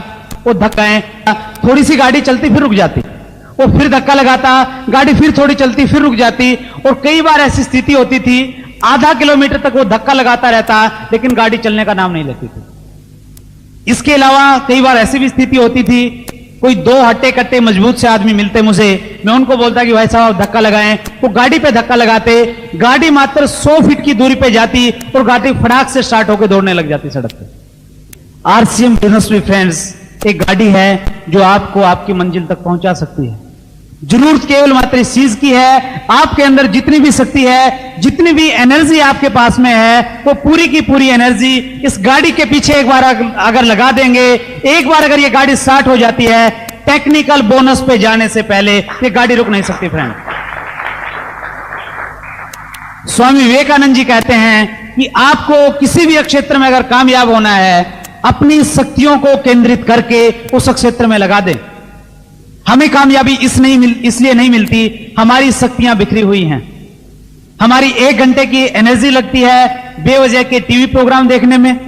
वो धक्काएं, थोड़ी सी गाड़ी चलती फिर रुक जाती, वो फिर धक्का लगाता, गाड़ी फिर थोड़ी चलती फिर रुक जाती, और कई बार ऐसी स्थिति होती थी आधा किलोमीटर तक वो धक्का लगाता रहता, लेकिन गाड़ी चलने का नाम नहीं लेती थी। इसके अलावा कई बार ऐसी भी स्थिति होती थी, कोई 2 हट्टे कट्टे मजबूत से आदमी मिलते मुझे, मैं उनको बोलता कि भाई साहब धक्का लगाएं, वो गाड़ी पे धक्का लगाते, गाड़ी मात्र 100 फीट की दूरी पे जाती और गाड़ी फटाक से स्टार्ट होकर दौड़ने लग जाती सड़क पे। आरसीएम बिजनेस में फ्रेंड्स एक गाड़ी है जो आपको आपकी मंजिल तक पहुंचा सकती है। जरूरत केवल मात्र इस चीज की है, आपके अंदर जितनी भी शक्ति है, जितनी भी एनर्जी आपके पास में है, वो पूरी की पूरी एनर्जी इस गाड़ी के पीछे एक बार अगर लगा देंगे, एक बार अगर ये गाड़ी स्टार्ट हो जाती है, टेक्निकल बोनस पे जाने से पहले ये गाड़ी रुक नहीं सकती। फ्रेंड, स्वामी विवेकानंद जी कहते हैं कि आपको किसी भी क्षेत्र में अगर कामयाब होना है, अपनी शक्तियों को केंद्रित करके उस क्षेत्र में लगा दें। हमें कामयाबी इसलिए नहीं मिलती, हमारी शक्तियां बिखरी हुई हैं। हमारी 1 घंटे की एनर्जी लगती है बेवजह के टीवी प्रोग्राम देखने में,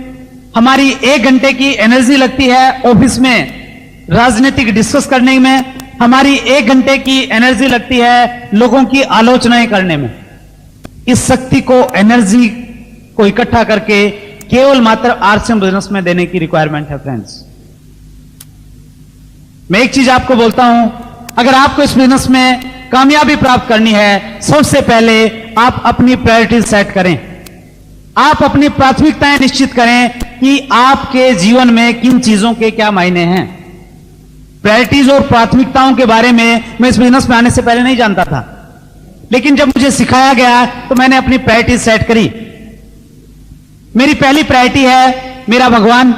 हमारी 1 घंटे की एनर्जी लगती है ऑफिस में राजनीतिक डिस्कस करने में, हमारी 1 घंटे की एनर्जी लगती है लोगों की आलोचनाएं करने में। इस शक्ति को, एनर्जी को इकट्ठा करके केवल मात्र आरसीएम बिजनेस में देने की रिक्वायरमेंट है फ्रेंड्स। मैं एक चीज आपको बोलता हूं, अगर आपको इस बिजनेस में कामयाबी प्राप्त करनी है, सबसे पहले आप अपनी प्रायोरिटीज सेट करें। आप अपनी प्राथमिकताएं निश्चित करें कि आपके जीवन में किन चीजों के क्या मायने हैं। प्रायोरिटीज और प्राथमिकताओं के बारे में मैं इस बिजनेस में आने से पहले नहीं जानता था, लेकिन जब मुझे सिखाया गया तो मैंने अपनी प्रायोरिटीज सेट करी। मेरी पहली प्रायोरिटी है मेरा भगवान,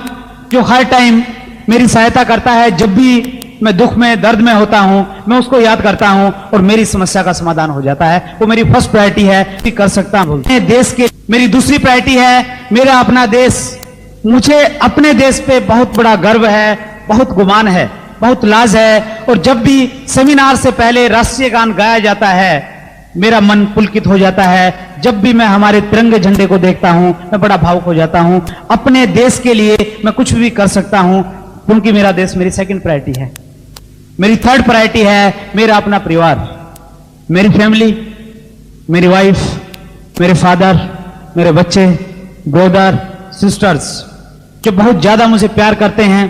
जो हर टाइम मेरी सहायता करता है। जब भी मैं दुख में, दर्द में होता हूं, मैं उसको याद करता हूं और मेरी समस्या का समाधान हो जाता है। वो मेरी फर्स्ट प्रायोरिटी है कि कर सकता हूं देश के। मेरी दूसरी प्रायोरिटी है मेरा अपना देश। मुझे अपने देश पे बहुत बड़ा गर्व है, बहुत गुमान है, बहुत लाज है। और जब भी सेमिनार से पहले राष्ट्रीय गान गाया जाता है, मेरा मन पुलकित हो जाता है। जब भी मैं हमारे तिरंगे झंडे को देखता हूं, मैं बड़ा भावुक हो जाता हूं। अपने देश के लिए मैं कुछ भी कर सकता हूं, क्योंकि मेरा देश मेरी सेकंड प्रायोरिटी है। मेरी थर्ड प्रायोरिटी है मेरा अपना परिवार, मेरी फैमिली, मेरी वाइफ, मेरे फादर, मेरे बच्चे, ब्रदर, सिस्टर्स, जो बहुत ज्यादा मुझे प्यार करते हैं।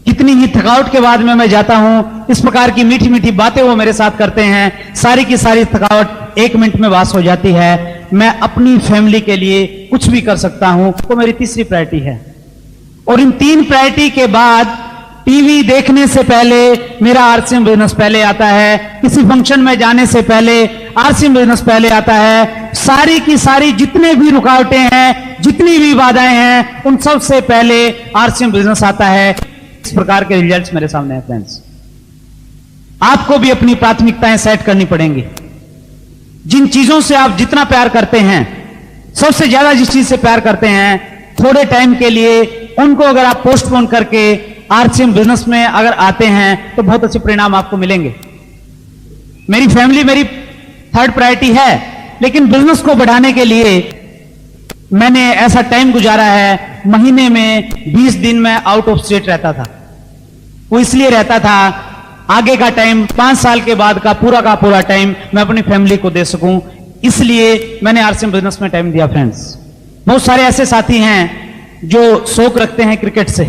कितनी ही थकावट के बाद में मैं जाता हूं, इस प्रकार की मीठी मीठी बातें वो मेरे साथ करते हैं, सारी की सारी थकावट 1 मिनट में वास हो जाती है। मैं अपनी फैमिली के लिए कुछ भी कर सकता हूं, वो मेरी तीसरी प्रायोरिटी है। और इन 3 प्रायोरिटी के बाद टीवी देखने से पहले मेरा आरसीएम बिजनेस पहले आता है। किसी फंक्शन में जाने से पहले आरसीएम बिजनेस पहले आता है। सारी की सारी जितने भी रुकावटें हैं, जितनी भी बाधाएं हैं, उन सब से पहले आरसीएम बिजनेस आता है। इस प्रकार के रिजल्ट्स मेरे सामने हैं फ्रेंड्स। आपको भी अपनी प्राथमिकताएं सेट करनी पड़ेंगी। जिन चीजों से आप जितना प्यार करते हैं, सबसे ज्यादा जिस चीज से प्यार करते हैं, थोड़े टाइम के लिए उनको अगर आप पोस्टपोन करके आरसीएम बिजनेस में अगर आते हैं तो बहुत अच्छे परिणाम आपको मिलेंगे। मेरी फैमिली मेरी थर्ड प्रायोरिटी है, लेकिन बिजनेस को बढ़ाने के लिए मैंने ऐसा टाइम गुजारा है, महीने में 20 दिन में आउट ऑफ स्टेट रहता था। वो इसलिए रहता था, आगे का टाइम 5 साल के बाद का पूरा टाइम मैं अपनी फैमिली को दे सकूं, इसलिए मैंने आरसीएम बिजनेस में टाइम दिया फ्रेंड्स। बहुत सारे ऐसे साथी हैं जो शौक रखते हैं क्रिकेट से।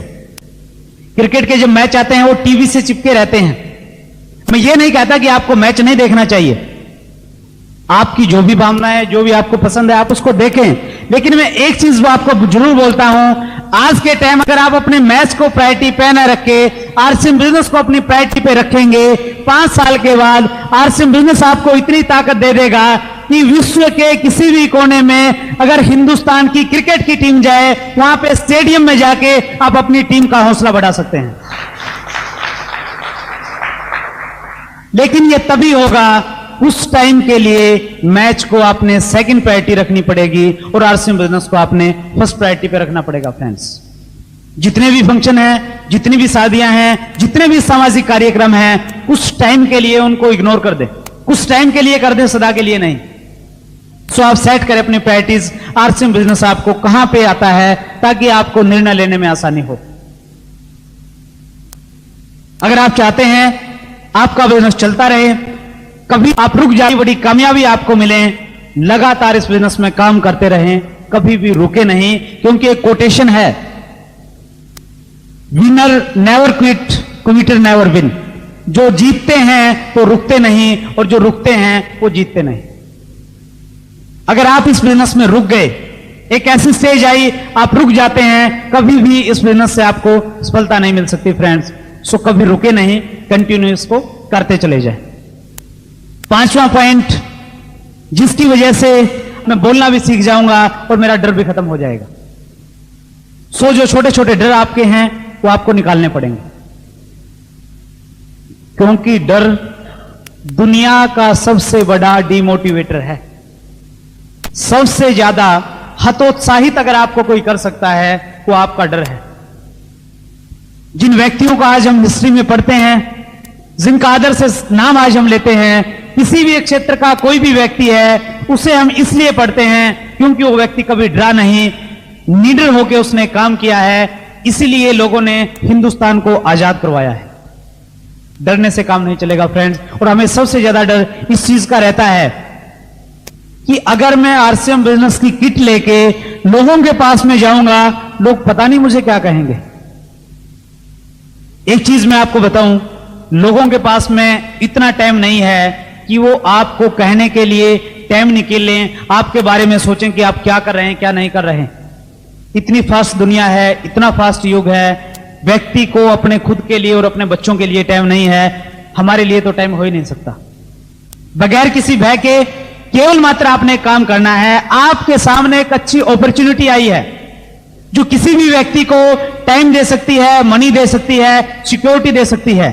क्रिकेट के जब मैच आते हैं वो टीवी से चिपके रहते हैं। मैं ये नहीं कहता कि आपको मैच नहीं देखना चाहिए, आपकी जो भी भावना है, जो भी आपको पसंद है, आप उसको देखें। लेकिन मैं एक चीज वो आपको जरूर बोलता हूं, आज के टाइम अगर आप अपने मैच को प्रायोरिटी पे न रखे, आरसीएम बिजनेस को अपनी प्रायोरिटी पे रखेंगे, 5 साल के बाद आरसीएम बिजनेस आपको इतनी ताकत दे देगा कि विश्व के किसी भी कोने में अगर हिंदुस्तान की क्रिकेट की टीम जाए, वहां पे स्टेडियम में जाके आप अपनी टीम का हौसला बढ़ा सकते हैं। लेकिन यह तभी होगा, उस टाइम के लिए मैच को आपने सेकंड प्रायोरिटी रखनी पड़ेगी और आरसीएम बिजनेस को आपने फर्स्ट प्रायोरिटी पे रखना पड़ेगा फ्रेंड्स। जितने भी फंक्शन हैं, जितनी भी शादियां हैं, जितने भी सामाजिक कार्यक्रम हैं, उस टाइम के लिए उनको इग्नोर कर दें, कुछ टाइम के लिए कर दें, सदा के लिए नहीं। सो आप सेट करें अपनी प्रायोरिटीज। आरसीएम बिजनेस आपको कहां पे आता है, ताकि आपको निर्णय लेने में आसानी हो। अगर आप चाहते हैं आपका बिजनेस चलता रहे, कभी आप रुक जाए, बड़ी कामयाबी आपको मिले, लगातार इस बिजनेस में काम करते रहें, कभी भी रुके नहीं। क्योंकि एक कोटेशन है, winner never quit, Quetta never win. जो जीतते हैं तो रुकते नहीं, और जो रुकते हैं वो जीतते नहीं। अगर आप इस बिजनेस में रुक गए, एक ऐसी स्टेज आई आप रुक जाते हैं, कभी भी इस बिजनेस से आपको सफलता नहीं मिल सकती फ्रेंड्स। सो कभी रुके नहीं, कंटिन्यू इसको करते चले जाए। 5वां पॉइंट, जिसकी वजह से मैं बोलना भी सीख जाऊंगा और मेरा डर भी खत्म हो जाएगा। सो जो छोटे छोटे डर आपके हैं वो आपको निकालने पड़ेंगे, क्योंकि डर दुनिया का सबसे बड़ा डिमोटिवेटर है। सबसे ज्यादा हतोत्साहित अगर आपको कोई कर सकता है वो आपका डर है। जिन व्यक्तियों को आज हम हिस्ट्री में पढ़ते हैं, जिनका आदर से नाम आज हम लेते हैं, किसी भी क्षेत्र का कोई भी व्यक्ति है, उसे हम इसलिए पढ़ते हैं क्योंकि वो व्यक्ति कभी डरा नहीं, निडर होकर उसने काम किया है। इसीलिए लोगों ने हिंदुस्तान को आजाद करवाया है। डरने से काम नहीं चलेगा फ्रेंड्स। और हमें सबसे ज्यादा डर इस चीज का रहता है कि अगर मैं आरसीएम बिजनेस की किट लेके लोगों के पास में जाऊंगा, लोग पता नहीं मुझे क्या कहेंगे। एक चीज मैं आपको बताऊं, लोगों के पास में इतना टाइम नहीं है कि वो आपको कहने के लिए टाइम निकालें, आपके बारे में सोचें कि आप क्या कर रहे हैं, क्या नहीं कर रहे हैं। इतनी फास्ट दुनिया है, इतना फास्ट युग है, व्यक्ति को अपने खुद के लिए और अपने बच्चों के लिए टाइम नहीं है। हमारे लिए तो टाइम हो ही नहीं सकता। बगैर किसी भय के केवल मात्र आपने काम करना है। आपके सामने एक अच्छी अपॉर्चुनिटी आई है जो किसी भी व्यक्ति को टाइम दे सकती है, मनी दे सकती है, सिक्योरिटी दे सकती है।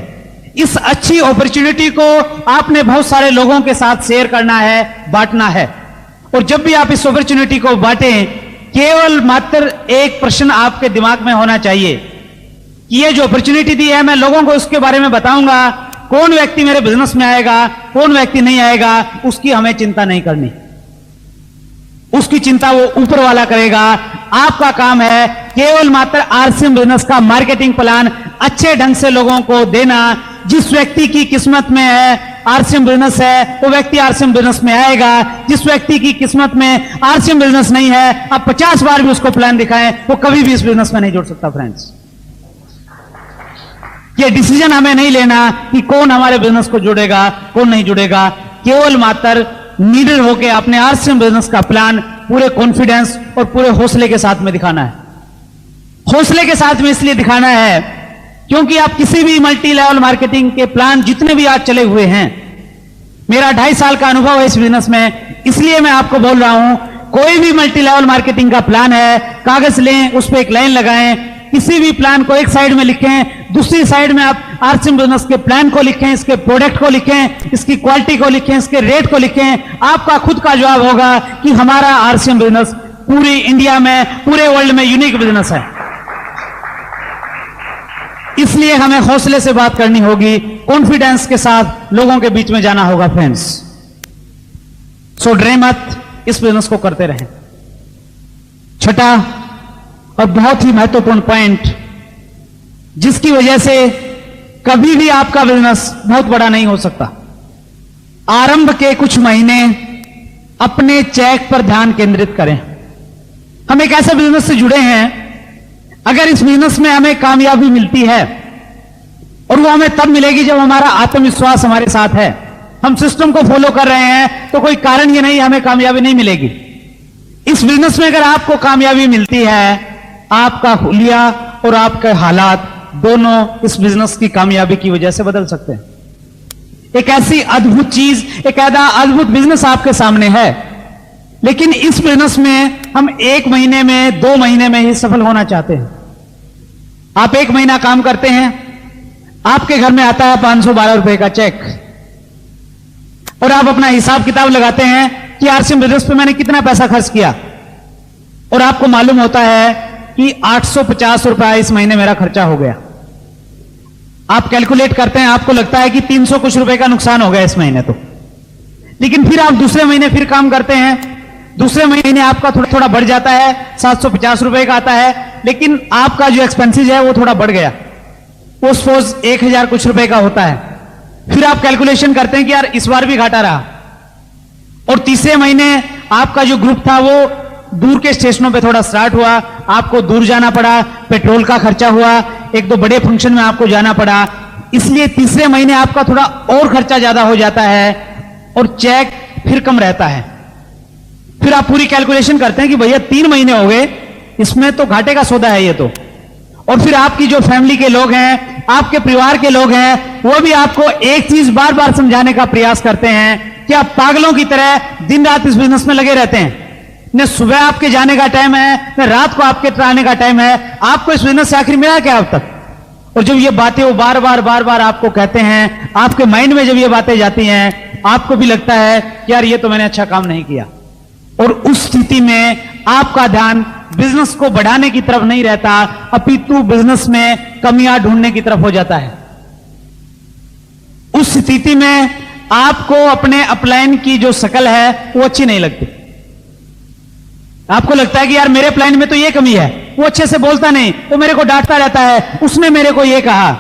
इस अच्छी अपॉर्चुनिटी को आपने बहुत सारे लोगों के साथ शेयर करना है, बांटना है। और जब भी आप इस अपॉर्चुनिटी को बांटें, केवल मात्र एक प्रश्न आपके दिमाग में होना चाहिए कि ये जो अपॉर्चुनिटी दी है, मैं लोगों को उसके बारे में बताऊंगा। कौन व्यक्ति मेरे बिजनेस में आएगा, कौन व्यक्ति नहीं आएगा, उसकी हमें चिंता नहीं करनी। उसकी चिंता वो ऊपर वाला करेगा। आपका काम है केवल मात्र आरसीएम बिजनेस का मार्केटिंग प्लान अच्छे ढंग से लोगों को देना। जिस व्यक्ति की किस्मत में है आरसीएम बिजनेस है, वो व्यक्ति आरसीएम बिजनेस में आएगा। जिस व्यक्ति की किस्मत में आरसीएम बिजनेस नहीं है, आप 50 बार भी उसको प्लान दिखाएं, वो कभी भी इस बिजनेस में नहीं जुड़ सकता। फ्रेंड्स, ये डिसीजन हमें नहीं लेना कि कौन हमारे बिजनेस को जुड़ेगा, कौन नहीं जुड़ेगा। केवल मात्र नीडर होकर अपने आरसीएम बिजनेस का प्लान पूरे कॉन्फिडेंस और पूरे हौसले के साथ में दिखाना है। हौसले के साथ में इसलिए दिखाना है क्योंकि आप किसी भी मल्टी लेवल मार्केटिंग के प्लान जितने भी आज चले हुए हैं, मेरा 2.5 साल का अनुभव है इस बिजनेस में, इसलिए मैं आपको बोल रहा हूं, कोई भी मल्टी लेवल मार्केटिंग का प्लान है, कागज लें, उस पर एक लाइन लगाएं, किसी भी प्लान को एक साइड में लिखें, दूसरी साइड में आप आरसीएम बिजनेस के प्लान को लिखें, इसके प्रोडक्ट को लिखें, इसकी क्वालिटी को लिखें, इसके रेट को लिखें। आपका खुद का जवाब होगा कि हमारा आरसीएम बिजनेस पूरी इंडिया में, पूरे वर्ल्ड में यूनिक बिजनेस है। इसलिए हमें हौसले से बात करनी होगी, कॉन्फिडेंस के साथ लोगों के बीच में जाना होगा। फ्रेंड्स, सो डरे मत, इस बिजनेस को करते रहें। छठा और बहुत ही महत्वपूर्ण पॉइंट, जिसकी वजह से कभी भी आपका बिजनेस बहुत बड़ा नहीं हो सकता, आरंभ के कुछ महीने अपने चेक पर ध्यान केंद्रित करें। हम एक ऐसे बिजनेस से जुड़े हैं, अगर इस बिजनेस में हमें कामयाबी मिलती है, और वो हमें तब मिलेगी जब हमारा आत्मविश्वास हमारे साथ है, हम सिस्टम को फॉलो कर रहे हैं, तो कोई कारण ये नहीं हमें कामयाबी नहीं मिलेगी। इस बिजनेस में अगर आपको कामयाबी मिलती है, आपका हुलिया और आपके हालात दोनों इस बिजनेस की कामयाबी की वजह से बदल सकते हैं। एक ऐसी अद्भुत चीज, एक ऐसा अद्भुत बिजनेस आपके सामने है, लेकिन इस बिजनेस में हम 1 महीने में, 2 महीने में ही सफल होना चाहते हैं। आप 1 महीना काम करते हैं, आपके घर में आता है 512 रुपए का चेक, और आप अपना हिसाब किताब लगाते हैं कि आरसीएम बिजनेस पे मैंने कितना पैसा खर्च किया, और आपको मालूम होता है कि 850 रुपया इस महीने मेरा खर्चा हो गया। आप कैलकुलेट करते हैं, आपको लगता है कि 300 कुछ रुपए का नुकसान हो गया इस महीने तो। लेकिन फिर आप दूसरे महीने फिर काम करते हैं, दूसरे महीने आपका थोड़ा थोड़ा बढ़ जाता है, 750 रुपए का आता है, लेकिन आपका जो एक्सपेंसेस है वो थोड़ा बढ़ गया, वो सपोज 1000 कुछ रुपए का होता है। फिर आप कैलकुलेशन करते हैं कि यार इस बार भी घाटा रहा, और तीसरे महीने आपका जो ग्रुप था वो दूर के स्टेशनों पे थोड़ा स्टार्ट हुआ, आपको दूर जाना पड़ा, पेट्रोल का खर्चा हुआ, 1-2 बड़े फंक्शन में आपको जाना पड़ा, इसलिए तीसरे महीने आपका थोड़ा और खर्चा ज्यादा हो जाता है, और चेक फिर कम रहता है। फिर आप पूरी कैलकुलेशन करते हैं कि भैया 3 महीने हो गए, इसमें तो घाटे का सौदा है ये तो। और फिर आपकी जो फैमिली के लोग हैं, आपके परिवार के लोग हैं, वो भी आपको एक चीज बार बार समझाने का प्रयास करते हैं कि आप पागलों की तरह दिन रात इस बिजनेस में लगे रहते हैं। न सुबह आपके जाने का टाइम है, न रात को आपके आने का टाइम है, आपको इस बिजनेस से आखिर मिला क्या अब तक? और जब ये बातें वो बार बार आपको कहते हैं, आपके माइंड में जब ये बातें जाती हैं, आपको भी लगता है कि यार ये तो मैंने अच्छा काम नहीं किया। और उस स्थिति में आपका ध्यान बिजनेस को बढ़ाने की तरफ नहीं रहता, अपितु बिजनेस में कमियां ढूंढने की तरफ हो जाता है। उस स्थिति में आपको अपने अपलाइन की जो शक्ल है वो अच्छी नहीं लगती। आपको लगता है कि यार मेरे प्लान में तो ये कमी है, वो अच्छे से बोलता नहीं, वो मेरे को डांटता रहता है, उसने मेरे को ये कहा।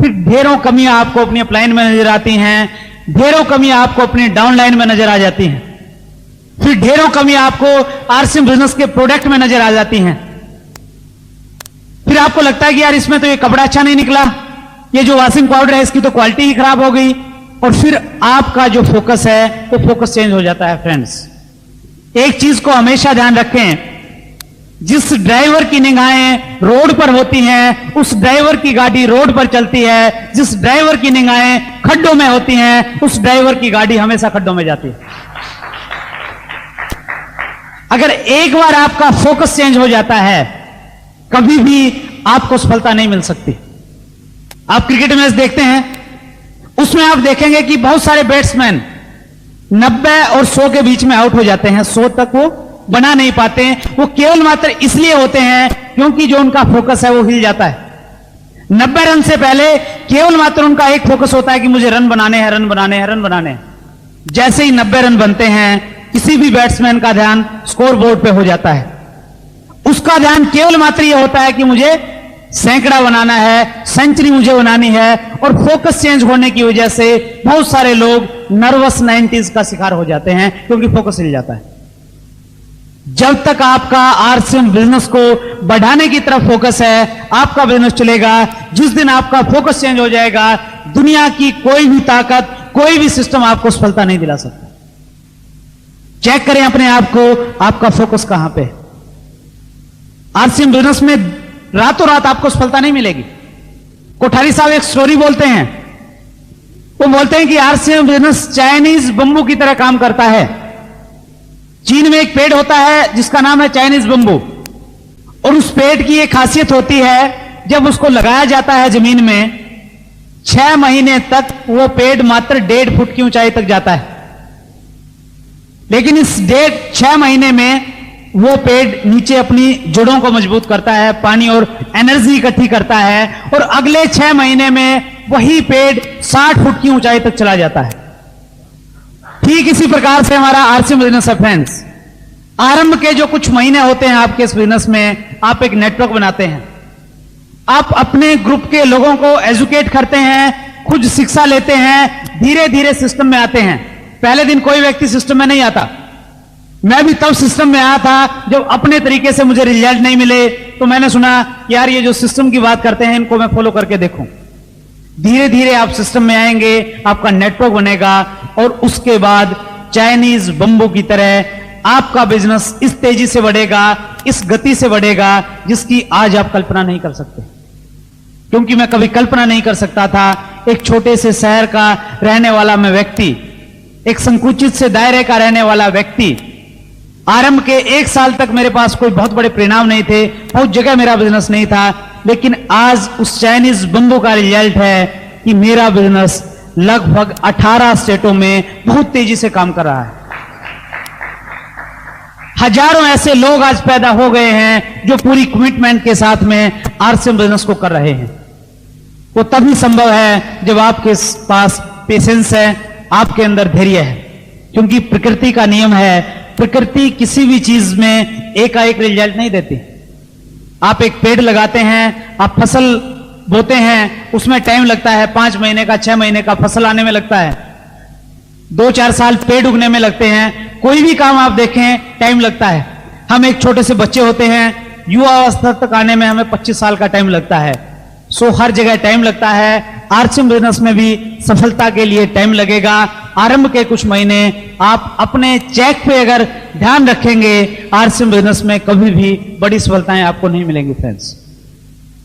फिर ढेरों कमियां आपको अपनी अपलाइन में नजर आती हैं, ढेरों कमियां आपको अपनी डाउनलाइन में नजर आ जाती हैं, फिर ढेरों कमियां आपको आरसीएम बिजनेस के प्रोडक्ट में नजर आ जाती हैं। फिर आपको लगता है कि यार इसमें तो ये कपड़ा अच्छा नहीं निकला, ये जो वॉशिंग पाउडर है इसकी तो क्वालिटी ही खराब हो गई, और फिर आपका जो फोकस है वो फोकस चेंज हो जाता है। फ्रेंड्स, एक चीज को हमेशा ध्यान रखें, जिस ड्राइवर की निगाहें रोड पर होती हैं उस ड्राइवर की गाड़ी रोड पर चलती है, जिस ड्राइवर की निगाहें खड्डों में होती हैं उस ड्राइवर की गाड़ी हमेशा खड्डों में जाती है। अगर एक बार आपका फोकस चेंज हो जाता है, कभी भी आपको सफलता नहीं मिल सकती। आप क्रिकेट मैच देखते हैं, उसमें आप देखेंगे कि बहुत सारे बैट्समैन 90 और 100 के बीच में आउट हो जाते हैं, 100 तक वो बना नहीं पाते हैं। वो केवल मात्र इसलिए होते हैं क्योंकि जो उनका फोकस है वो हिल जाता है। 90 रन से पहले केवल मात्र उनका एक फोकस होता है कि मुझे रन बनाने हैं, रन बनाने हैं, रन बनाने हैं। जैसे ही 90 रन बनते हैं, किसी भी बैट्समैन का ध्यान स्कोर बोर्ड पे हो जाता है। उसका ध्यान केवल मात्र यह होता है कि मुझे सैकड़ा बनाना है, सेंचुरी मुझे बनानी है, और फोकस चेंज होने की वजह से बहुत सारे लोग नर्वस 90s का शिकार हो जाते हैं क्योंकि फोकस हिल जाता है। जब तक आपका आरसीएम बिजनेस को बढ़ाने की तरफ फोकस है, आपका बिजनेस चलेगा। जिस दिन आपका फोकस चेंज हो जाएगा, दुनिया की कोई भी ताकत, कोई भी सिस्टम आपको सफलता नहीं दिला सकता। चेक करें अपने आप को, आपका फोकस कहां पे। आरसीएम बिजनेस में रातों रात आपको सफलता नहीं मिलेगी। कोठारी साहब एक स्टोरी बोलते हैं, वो बोलते हैं कि आरसीएम बिजनेस चाइनीज बंबू की तरह काम करता है। चीन में एक पेड़ होता है जिसका नाम है चाइनीज बंबू, और उस पेड़ की एक खासियत होती है, जब उसको लगाया जाता है जमीन में, 6 महीने तक वो पेड़ मात्र 1.5 फुट की ऊंचाई तक जाता है। लेकिन इस 6 महीने में वो पेड़ नीचे अपनी जड़ों को मजबूत करता है, पानी और एनर्जी इकट्ठी करता है, और अगले 6 महीने में वही पेड़ 60 फुट की ऊंचाई तक चला जाता है। ठीक इसी प्रकार से हमारा आरसीएम बिजनेस है। फ्रेंड्स, आरंभ के जो कुछ महीने होते हैं आपके इस बिजनेस में, आप एक नेटवर्क बनाते हैं, आप अपने ग्रुप के लोगों को एजुकेट करते हैं, खुद शिक्षा लेते हैं, धीरे धीरे सिस्टम में आते हैं। पहले दिन कोई व्यक्ति सिस्टम में नहीं आता। मैं भी तब सिस्टम में आया था जब अपने तरीके से मुझे रिजल्ट नहीं मिले, तो मैंने सुना यार ये जो सिस्टम की बात करते हैं इनको मैं फॉलो करके देखूं। धीरे धीरे आप सिस्टम में आएंगे, आपका नेटवर्क बनेगा, और उसके बाद चाइनीज बंबू की तरह आपका बिजनेस इस तेजी से बढ़ेगा, इस गति से बढ़ेगा जिसकी आज आप कल्पना नहीं कर सकते। क्योंकि मैं कभी कल्पना नहीं कर सकता था, एक छोटे से शहर का रहने वाला मैं व्यक्ति, एक संकुचित से दायरे का रहने वाला व्यक्ति, आरंभ के 1 साल तक मेरे पास कोई बहुत बड़े परिणाम नहीं थे, बहुत जगह मेरा बिजनेस नहीं था, लेकिन आज उस चाइनीज बंबू का रिजल्ट है कि मेरा बिजनेस लगभग 18 स्टेटों में बहुत तेजी से काम कर रहा है। हजारों ऐसे लोग आज पैदा हो गए हैं जो पूरी कमिटमेंट के साथ में आरसीएम बिजनेस को कर रहे हैं। वो तभी संभव है जब आपके पास पेशेंस है, आपके अंदर धैर्य है। क्योंकि प्रकृति का नियम है, प्रकृति किसी भी चीज में एकाएक रिजल्ट नहीं देती। आप एक पेड़ लगाते हैं, आप फसल बोते हैं, उसमें टाइम लगता है, 5 महीने का, 6 महीने का फसल आने में लगता है, 2-4 साल पेड़ उगने में लगते हैं। कोई भी काम आप देखें टाइम लगता है। हम एक छोटे से बच्चे होते हैं, युवा अवस्था तक आने में हमें 25 साल का टाइम लगता है। सो हर जगह टाइम लगता है। आरसीएम बिजनेस में भी सफलता के लिए टाइम लगेगा। आरंभ के कुछ महीने आप अपने चेक पे अगर ध्यान रखेंगे, आरसीएम बिजनेस में कभी भी बड़ी सफलताएं आपको नहीं मिलेंगी। फ्रेंड्स,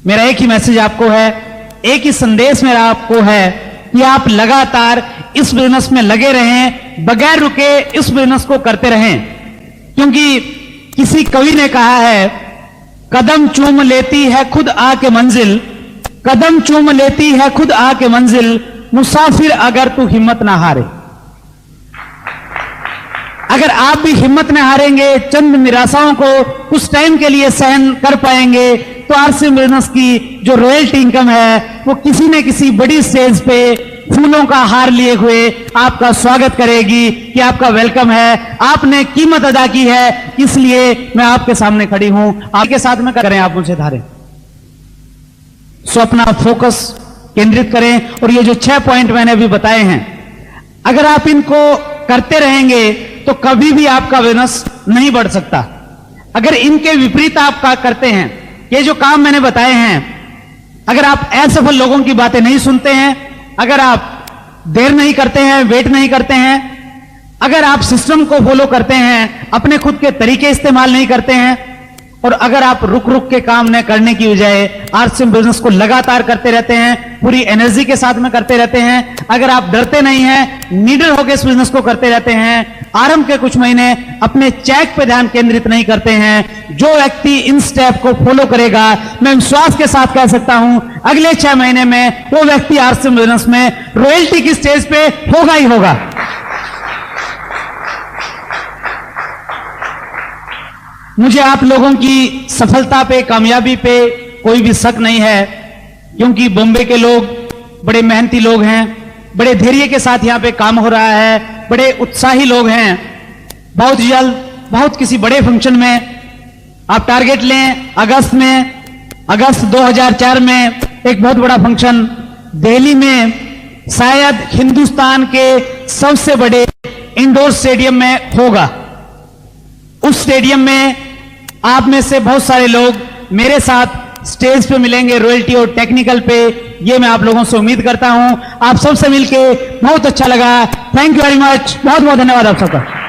मेरा एक ही मैसेज आपको है, एक ही संदेश मेरा आपको है कि आप लगातार इस बिजनेस में लगे रहें, बगैर रुके इस बिजनेस को करते रहें। क्योंकि किसी कवि ने कहा है, कदम चूम लेती है खुद आके मंजिल, कदम चूम लेती है खुद आके मंजिल, मुसाफिर अगर तू हिम्मत ना हारे। अगर आप भी हिम्मत न हारेंगे, चंद निराशाओं को कुछ टाइम के लिए सहन कर पाएंगे, तो आरसीएम बिजनेस की जो रॉयल्टी इनकम है वो किसी न किसी बड़ी स्टेज पे फूलों का हार लिए हुए आपका स्वागत करेगी कि आपका वेलकम है, आपने कीमत अदा की है, इसलिए मैं आपके सामने खड़ी हूं। आपके साथ में करें, आप मुझे धारें। सो अपना फोकस केंद्रित करें। और ये जो 6 पॉइंट मैंने अभी बताए हैं, अगर आप इनको करते रहेंगे तो कभी भी आपका बिजनेस नहीं बढ़ सकता। अगर इनके विपरीत आप करते हैं, ये जो काम मैंने बताए हैं, अगर आप असफल लोगों की बातें नहीं सुनते हैं, अगर आप देर नहीं करते हैं, वेट नहीं करते हैं, अगर आप सिस्टम को फॉलो करते हैं, अपने खुद के तरीके इस्तेमाल नहीं करते हैं, और अगर आप रुक रुक के काम न करने की बजाय आरसीएम बिजनेस को लगातार करते रहते हैं, पूरी एनर्जी के साथ में करते रहते हैं, अगर आप डरते नहीं हैं, नीडर होकर इस बिजनेस को करते रहते हैं, आरंभ के कुछ महीने अपने चेक पे ध्यान केंद्रित नहीं करते हैं, जो व्यक्ति इन स्टेप को फॉलो करेगा, मैं विश्वास के साथ कह सकता हूं अगले 6 महीने में वो व्यक्ति आरसीएम बिजनेस में रॉयल्टी की स्टेज पे होगा ही होगा। मुझे आप लोगों की सफलता पे, कामयाबी पे कोई भी शक नहीं है, क्योंकि बॉम्बे के लोग बड़े मेहनती लोग हैं, बड़े धैर्य के साथ यहां पे काम हो रहा है, बड़े उत्साही लोग हैं। बहुत जल्द, बहुत किसी बड़े फंक्शन में आप टारगेट लें, अगस्त 2004 में एक बहुत बड़ा फंक्शन दिल्ली में, शायद हिंदुस्तान के सबसे बड़े इंडोर स्टेडियम में होगा। उस स्टेडियम में आप में से बहुत सारे लोग मेरे साथ स्टेज पे मिलेंगे, रॉयल्टी और टेक्निकल पे, ये मैं आप लोगों से उम्मीद करता हूं। आप सबसे मिलके बहुत अच्छा लगा। Thank you very much. बहुत बहुत धन्यवाद आप सबका।